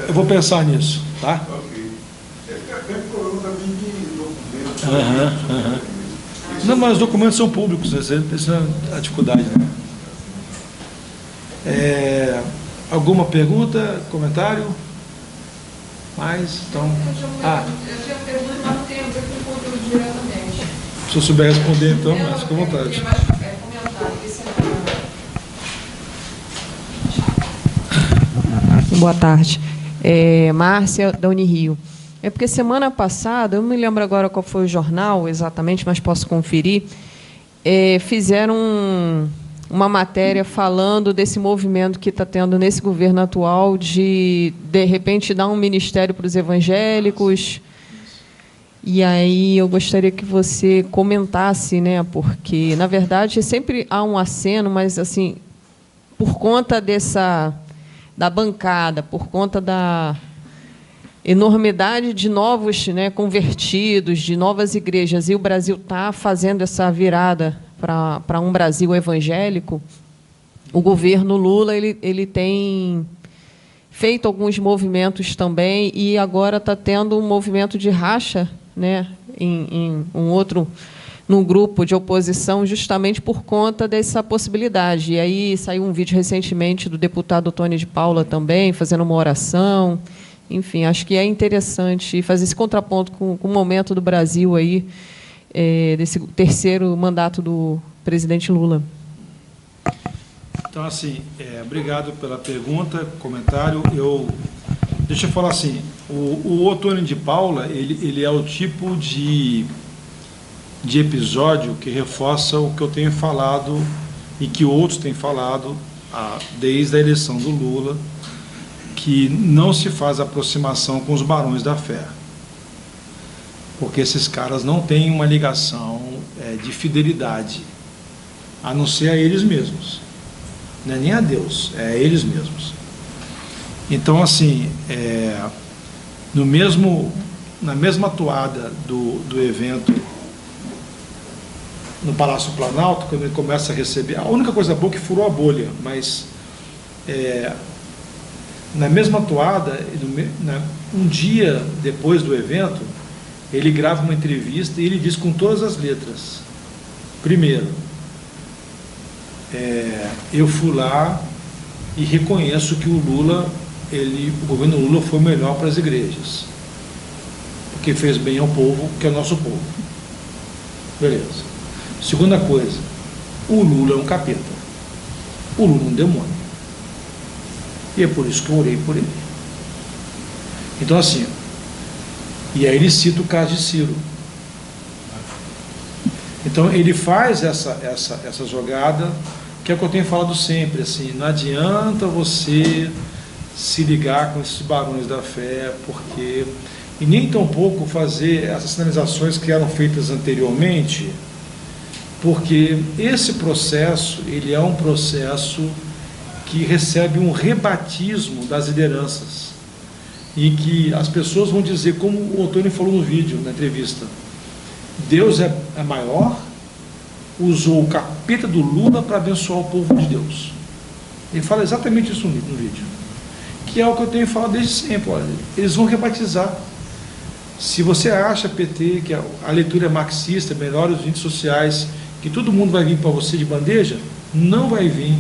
A: Eu vou pensar nisso, tá?
E: Ok. É problema também de documentos.
A: Não, mas os documentos são públicos, essa é a dificuldade, né? Alguma pergunta, comentário? Mais? Então.
C: Eu tinha pergunta, mas não tem a ver com o conteúdo diretamente.
A: Se eu souber responder, então, mas fica à vontade.
C: Boa tarde. Márcia, da Unirio. É porque semana passada, eu não me lembro agora qual foi o jornal exatamente, mas posso conferir, fizeram uma matéria falando desse movimento que está tendo nesse governo atual de repente, dar um ministério para os evangélicos. E aí eu gostaria que você comentasse, né, porque, na verdade, sempre há um aceno, mas, assim, por conta da bancada, por conta da enormidade de novos, né, convertidos, de novas igrejas, e o Brasil está fazendo essa virada para um Brasil evangélico, o governo Lula ele tem feito alguns movimentos também, e agora está tendo um movimento de racha, né, num grupo de oposição, justamente por conta dessa possibilidade. E aí saiu um vídeo recentemente do deputado Tony de Paula também, fazendo uma oração. Enfim, acho que é interessante fazer esse contraponto com o momento do Brasil aí, desse terceiro mandato do presidente Lula.
A: Então, assim, obrigado pela pergunta, comentário. Deixa eu falar assim, o Tony de Paula, ele é o tipo de episódio que reforça o que eu tenho falado e que outros têm falado desde a eleição do Lula, que não se faz aproximação com os barões da fé, porque esses caras não têm uma ligação de fidelidade, a não ser a eles mesmos, não é nem a Deus, é a eles mesmos. Então, assim, na mesma toada do evento no Palácio Planalto, quando ele começa a receber, a única coisa boa que furou a bolha, mas na mesma toada, um dia depois do evento, ele grava uma entrevista e ele diz com todas as letras: primeiro, eu fui lá e reconheço que o governo Lula foi o melhor para as igrejas, porque fez bem ao povo, que é o nosso povo. Beleza. Segunda coisa, o Lula é um capeta, o Lula é um demônio, e é por isso que eu orei por ele. Então, assim, e aí ele cita o caso de Ciro. Então ele faz essa jogada, que é o que eu tenho falado sempre, assim, não adianta você se ligar com esses barões da fé, porque, e nem tampouco fazer essas sinalizações que eram feitas anteriormente, porque esse processo, ele é um processo que recebe um rebatismo das lideranças, em que as pessoas vão dizer, como o Antônio falou no vídeo, na entrevista, Deus é maior, usou o capeta do Lula para abençoar o povo de Deus. Ele fala exatamente isso no vídeo, que é o que eu tenho falado desde sempre. Olha, eles vão rebatizar. Se você acha, PT, que a leitura é marxista, melhora os índices sociais, que todo mundo vai vir para você de bandeja, não vai vir,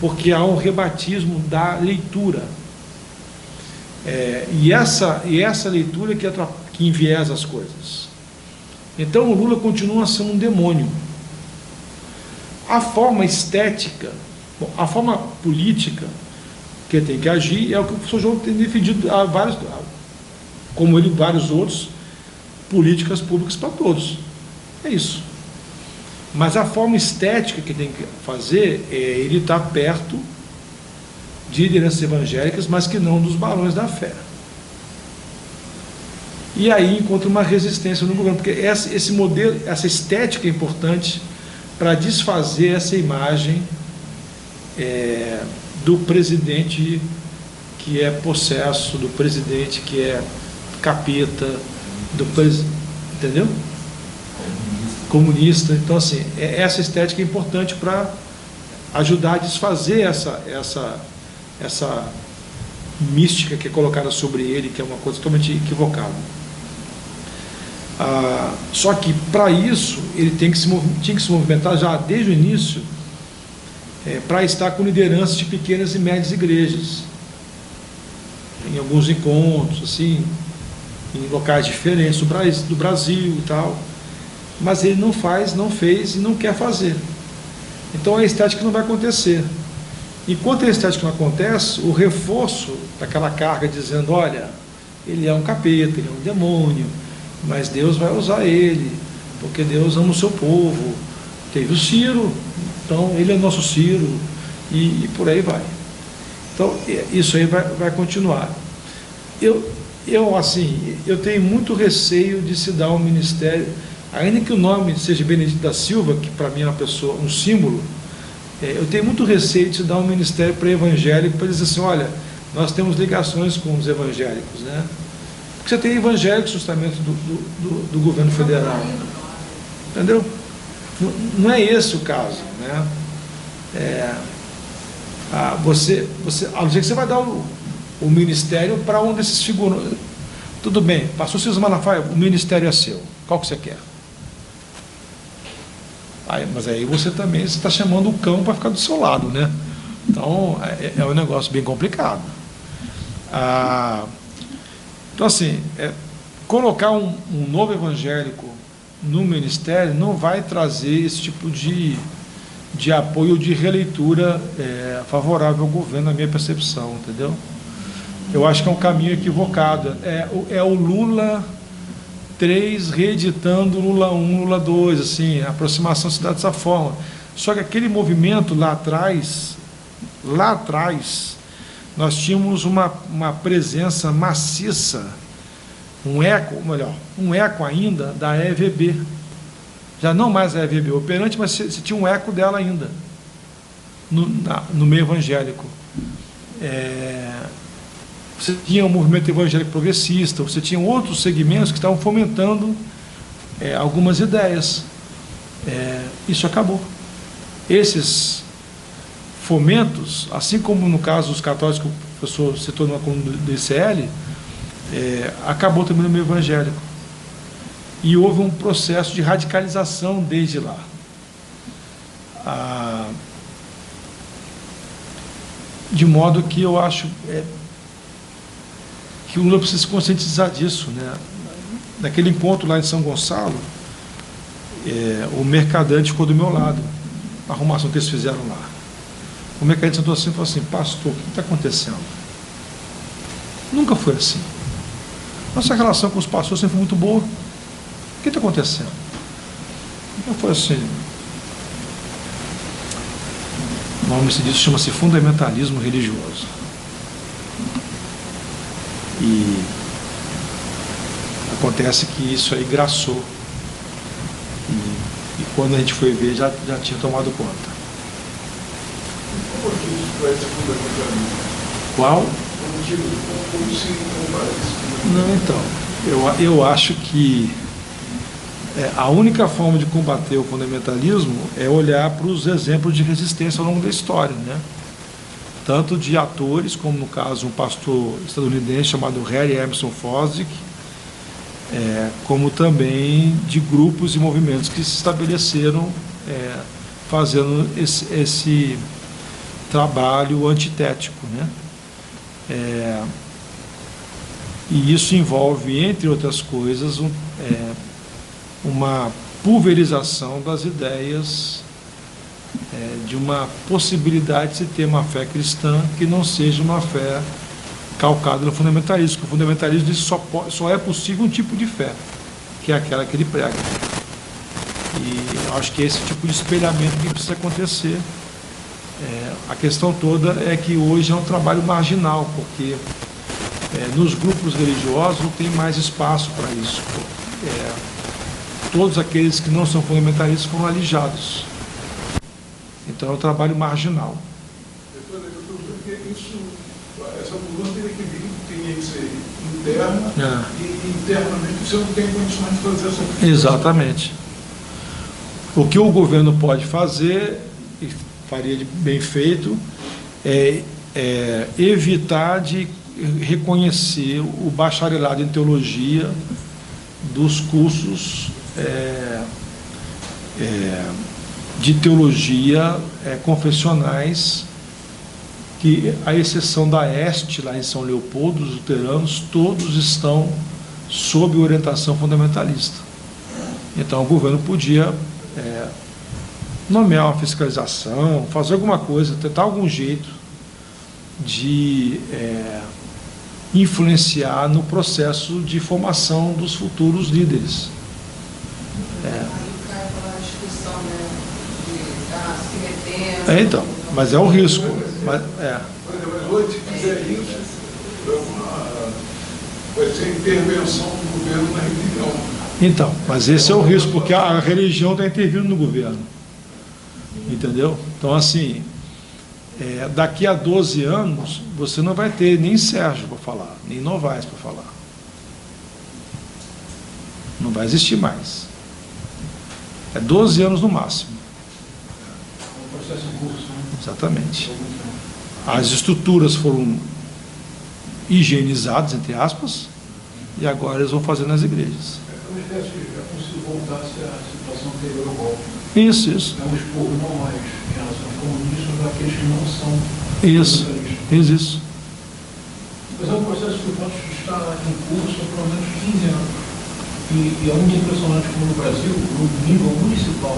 A: porque há um rebatismo da leitura. E essa leitura que enviesa as coisas. Então o Lula continua sendo um demônio. A forma estética, a forma política que tem que agir é o que o professor João tem defendido a vários, como ele e vários outros, políticas públicas para todos. É isso. Mas a forma estética que tem que fazer é ele estar perto de lideranças evangélicas, mas que não dos barões da fé. E aí encontra uma resistência no governo, porque esse modelo, essa estética é importante para desfazer essa imagem do presidente que é possesso, do presidente que é capeta, entendeu? Comunista. Então, assim, essa estética é importante para ajudar a desfazer essa mística que é colocada sobre ele, que é uma coisa totalmente equivocada. Só que, para isso, ele tinha que se movimentar já desde o início para estar com lideranças de pequenas e médias igrejas, em alguns encontros, assim, em locais diferentes do Brasil e tal. Mas ele não fez e não quer fazer. Então a estética não vai acontecer. Enquanto a estética não acontece, o reforço daquela carga dizendo, olha, ele é um capeta, ele é um demônio, mas Deus vai usar ele, porque Deus ama o seu povo. Teve o Ciro, então ele é nosso Ciro, e por aí vai. Então isso aí vai continuar. Eu tenho muito receio de se dar um ministério, ainda que o nome seja Benedito da Silva, que para mim é uma pessoa, um símbolo, eu tenho muito receio de se dar um ministério para evangélico, para dizer assim, olha, nós temos ligações com os evangélicos, né? Porque você tem evangélicos justamente do governo federal, entendeu? Não é esse o caso, né? A não ser que você vai dar o ministério para um desses figuras. Tudo bem, pastor César Malafaia, o ministério é seu, qual que você quer? Mas aí você também está chamando o cão para ficar do seu lado, né? Então é um negócio bem complicado. Então, assim, colocar um novo evangélico no ministério não vai trazer esse tipo de apoio, de releitura favorável ao governo, na minha percepção, entendeu? Eu acho que é um caminho equivocado. É o Lula 3 reeditando Lula 1, Lula 2, assim, a aproximação se dá dessa forma. Só que aquele movimento lá atrás, nós tínhamos uma presença maciça, um eco ainda da EVB. Já não mais a EVB operante, mas você tinha um eco dela ainda, no meio evangélico. Você tinha um movimento evangélico progressista, você tinha outros segmentos que estavam fomentando algumas ideias. Isso acabou. Esses fomentos, assim como no caso dos católicos que o professor citou numa coluna do ICL, acabou também no meio evangélico. E houve um processo de radicalização desde lá. De modo que eu acho que o Lula precisa se conscientizar disso, né? Naquele encontro lá em São Gonçalo, o mercadante ficou do meu lado, a arrumação que eles fizeram lá. O mercadante sentou assim e falou assim, pastor, o que está acontecendo? Nunca foi assim. Nossa relação com os pastores sempre foi muito boa. O que está acontecendo? Não foi assim. O nome disso chama-se fundamentalismo religioso. E acontece que isso aí graçou. E quando a gente foi ver, já tinha tomado conta.
E: Qual o motivo para esse fundamentalismo?
A: Qual?
E: O motivo como se compara isso?
A: Não, então, eu acho que a única forma de combater o fundamentalismo é olhar para os exemplos de resistência ao longo da história, né? Tanto de atores, como no caso um pastor estadunidense chamado Harry Emerson Fosdick, como também de grupos e movimentos que se estabeleceram fazendo esse trabalho antitético, né? E isso envolve, entre outras coisas, uma pulverização das ideias de uma possibilidade de se ter uma fé cristã que não seja uma fé calcada no fundamentalismo, porque o fundamentalismo diz que só é possível um tipo de fé, que é aquela que ele prega. E eu acho que é esse tipo de espelhamento que precisa acontecer. A questão toda é que hoje é um trabalho marginal, porque nos grupos religiosos não tem mais espaço para isso. Todos aqueles que não são fundamentalistas foram alijados. Então é um trabalho marginal.
E: Essa mudança teria que ser interna e internamente você não tem condições de fazer essa coisa.
A: Exatamente. O que o governo pode fazer, e faria de bem feito, é evitar de reconhecer o bacharelado em teologia dos cursos de teologia confessionais, que, à exceção da Este, lá em São Leopoldo, os luteranos, todos estão sob orientação fundamentalista. Então o governo podia nomear uma fiscalização, fazer alguma coisa, tentar algum jeito de influenciar no processo de formação dos futuros líderes. Então, mas é o risco.
E: Mas hoje, se fizer isso, vai ser intervenção do governo na religião.
A: Então, mas esse é o risco, porque a religião está intervindo no governo. Entendeu? Então, assim, daqui a 12 anos, você não vai ter nem Sérgio para falar, nem Novaes para falar. Não vai existir mais. 12 anos no máximo.
B: Um processo em curso, né?
A: Exatamente. As estruturas foram higienizadas, entre aspas, e agora eles vão fazer nas igrejas.
B: É uma espécie de é como se voltasse à situação anterior ao golpe.
A: Isso.
B: É um expor não mais em relação aos comunistas daqueles que não são
A: Isso.
B: Mas é um processo que pode estar em curso há pelo menos 15 anos. E é muito impressionante como no Brasil, no nível municipal,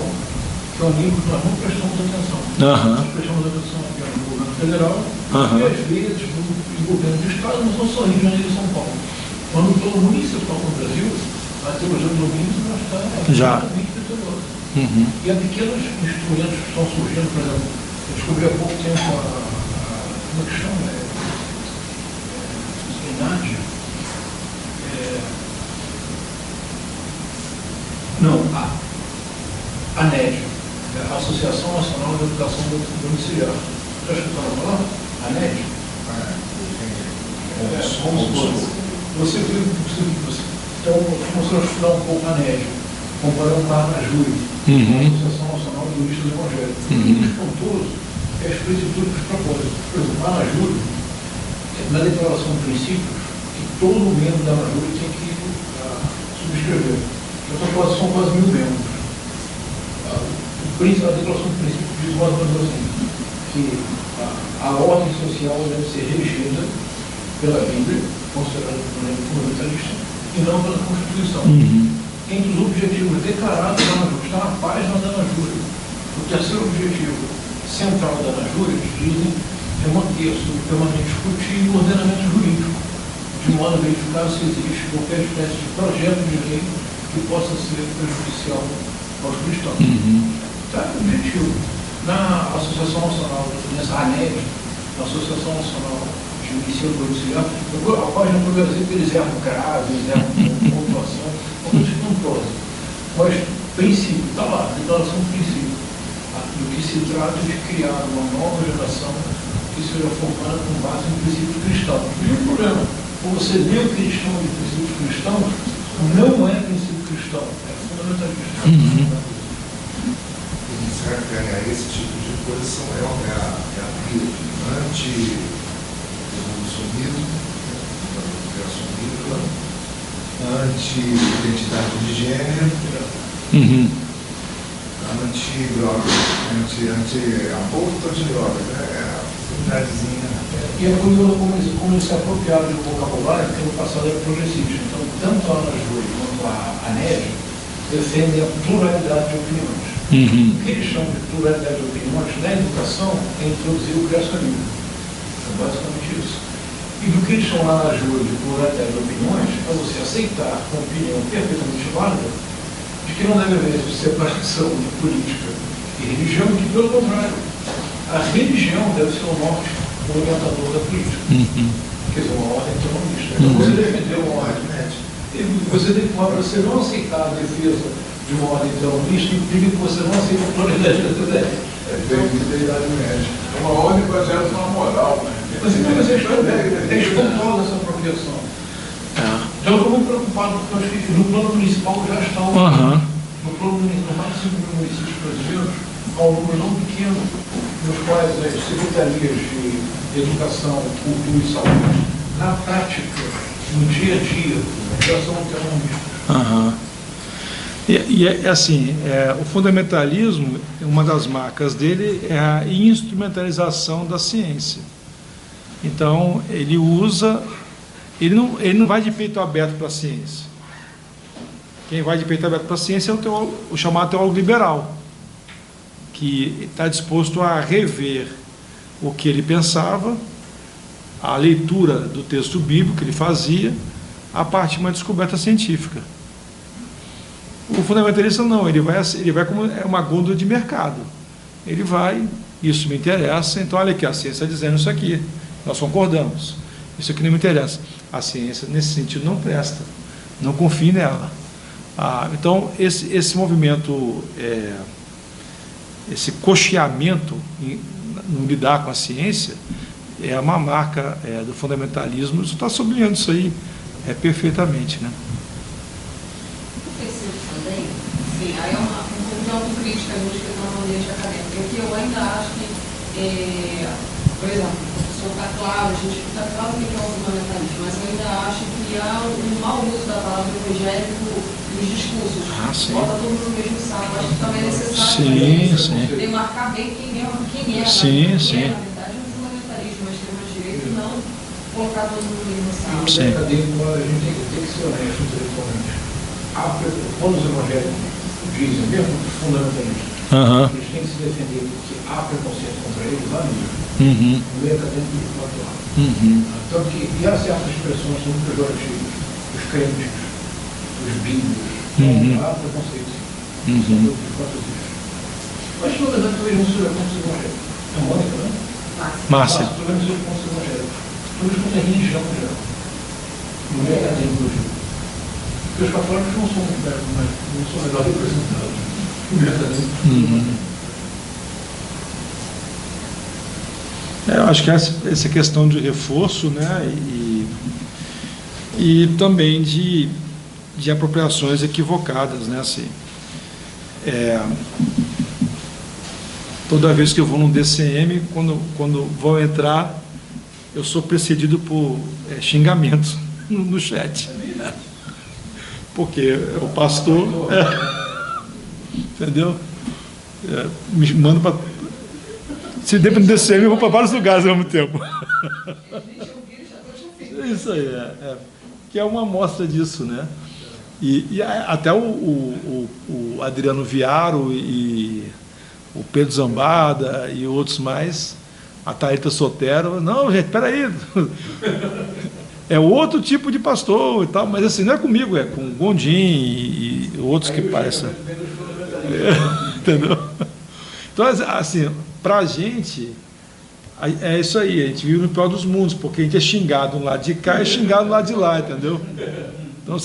B: que é um nível que nós não prestamos atenção. Nós prestamos atenção aqui no governo federal e às vezes no governo do Estado, não são só Rio de Janeiro e São Paulo. Mas no plano municipal no Brasil, a teologia do domínio já está muito vitoriosa. E há pequenos instrumentos que estão surgindo, por exemplo, eu descobri há pouco tempo como é que chama? INAD. Não, a ANED, a Associação Nacional de Educação Domiciliar. Já escutaram falar? A ANED? Você viu, então, começou a estudar um pouco a ANED, comparando com a ANAJURI, a Associação Nacional de Juristas Evangélicos. O que é espantoso é as específicas propósitos. Por exemplo, a ANAJURI, na declaração de princípios, que todo membro da ANAJURI tem que subscrever. São quase 1000 membros. A declaração de princípios diz mais ou menos assim, que a ordem social deve ser regida pela Bíblia, considerada fundamentalista, e não pela Constituição. Entre os objetivos declarados da ANAJURI, está na página da ANAJURI. O terceiro objetivo central da ANAJURI, eles dizem, é manter sob permanente escrutínio o ordenamento jurídico, de modo a verificar se existe qualquer espécie de projeto de lei que possa ser prejudicial aos cristãos. Tá, objetivo. Na Associação Nacional, nessa ANED, na Associação Nacional de Ensino Domiciliar, a página do Brasil, eles erram grave, eles erram pontuação, alguns não prosem. Mas, princípio, está lá, declaração de princípio. Do que se trata de criar uma nova geração que seja formada com base em princípios cristãos. E o problema, quando você vê o que eles chamam de princípios cristãos, não é princípio cristão, é fundamentalista.
F: Esse tipo de posição é a briga anti-evolucionismo, anti-identidade de gênero, anti-droga, anti-aborto, anti-droga, é a similaridade
B: E é curioso como eles se apropriaram do vocabulário, porque no passado era progressista. Então, tanto a Ana Júlia quanto a Nery defendem a pluralidade de opiniões. O que eles chamam de pluralidade de opiniões na educação é introduzir o criacionismo. É basicamente isso. E do que eles chamam lá na Júlia de pluralidade de opiniões é você aceitar uma opinião perfeitamente válida de que não deve haver separação de política e religião, que pelo contrário, a religião deve ser o norte orientador da política. Quer dizer, uma ordem autonomista. Você defendeu uma ordem médica. Você não aceitar a defesa de uma ordem autonomista implica que você não aceita a pluralidade das ideias.
E: É idade média. É uma ordem baseada na moral, né?
B: Eles estão toda essa apropriação. Então eu estou muito preocupado, porque eu acho que no plano municipal já está no plano municipal, mais de 5 mil municípios brasileiros, há um número não pequeno, nos quais as secretarias de educação, cultura e saúde, na prática, no dia a dia, já são autonomistas.
A: E é assim, o fundamentalismo, uma das marcas dele é a instrumentalização da ciência. Então, ele ele não vai de peito aberto para a ciência. Quem vai de peito aberto para a ciência é o chamado teólogo liberal, que está disposto a rever o que ele pensava, a leitura do texto bíblico que ele fazia, a partir de uma descoberta científica. O fundamentalista não, ele vai como uma gôndola de mercado. Ele vai, isso me interessa, então olha aqui, a ciência está dizendo isso aqui, nós concordamos. Isso aqui não me interessa. A ciência, nesse sentido, não presta, não confie nela. Então, esse movimento, esse cocheamento no lidar com a ciência, é uma marca do fundamentalismo. Você está sublinhando isso aí perfeitamente, né?
C: Sim, aí é uma de autocrítica no ambiente acadêmico, porque eu ainda acho que, por exemplo, o professor está claro, a gente está claro o que é o fundamentalismo, mas eu ainda acho que há um mau uso da palavra evangélico nos discursos. Bota todo mundo no mesmo saco. Acho que também é necessário demarcar bem quem é, na verdade, um fundamentalismo, mas tem mais direito e não colocar todo mundo no mesmo saco.
B: A gente tem que ser honesto intelectualmente. Quando os evangélicos dizem, mesmo os fundamentalistas, eles têm que se defender porque há preconceito contra eles lá mesmo, no meio acadêmico e cultural. Tanto que há certas expressões muito pejorativas, os crentes, os bíblios, há preconceito, são outros fatores. Mas, na verdade, talvez não seja contra os evangélicos. É Mônica, né?
A: Márcia.
B: Talvez não seja contra os evangélicos. Talvez contra a religião em geral. No meio acadêmico hoje. Porque os católicos não são melhor representados.
A: Eu acho que essa questão de reforço, né, e também de apropriações equivocadas, né, assim. Toda vez que eu vou num DCM, quando vou entrar, eu sou precedido por xingamentos no chat. Porque o pastor, entendeu? Me manda para... Se depender do DCM, eu vou para vários lugares ao mesmo tempo. Isso aí, que é uma amostra disso, né? E até o Adriano Viaro e o Pedro Zambada e outros mais, a Thalita Sotero, não, gente, peraí, é outro tipo de pastor e tal, mas assim, não é comigo, é com o Gondim e outros que parecem. Entendeu? Então, assim, para a gente, é isso aí, a gente vive no pior dos mundos, porque a gente é xingado do lado de cá e xingado do lado de lá, entendeu? Então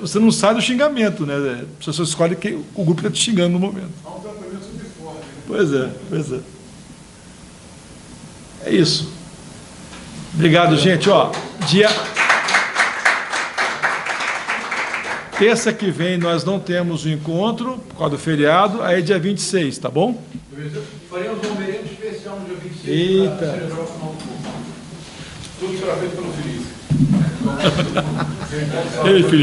A: você não sai do xingamento, né? A pessoa escolhe que o grupo está te xingando no momento. Pois é. É isso. Obrigado, gente. Terça que vem nós não temos o encontro por causa do feriado, aí é dia 26, tá bom?
B: Faremos um merenda especial no dia 26.
A: Eita!
B: Tudo será feito pelo Felipe.
A: Ei, Felipe.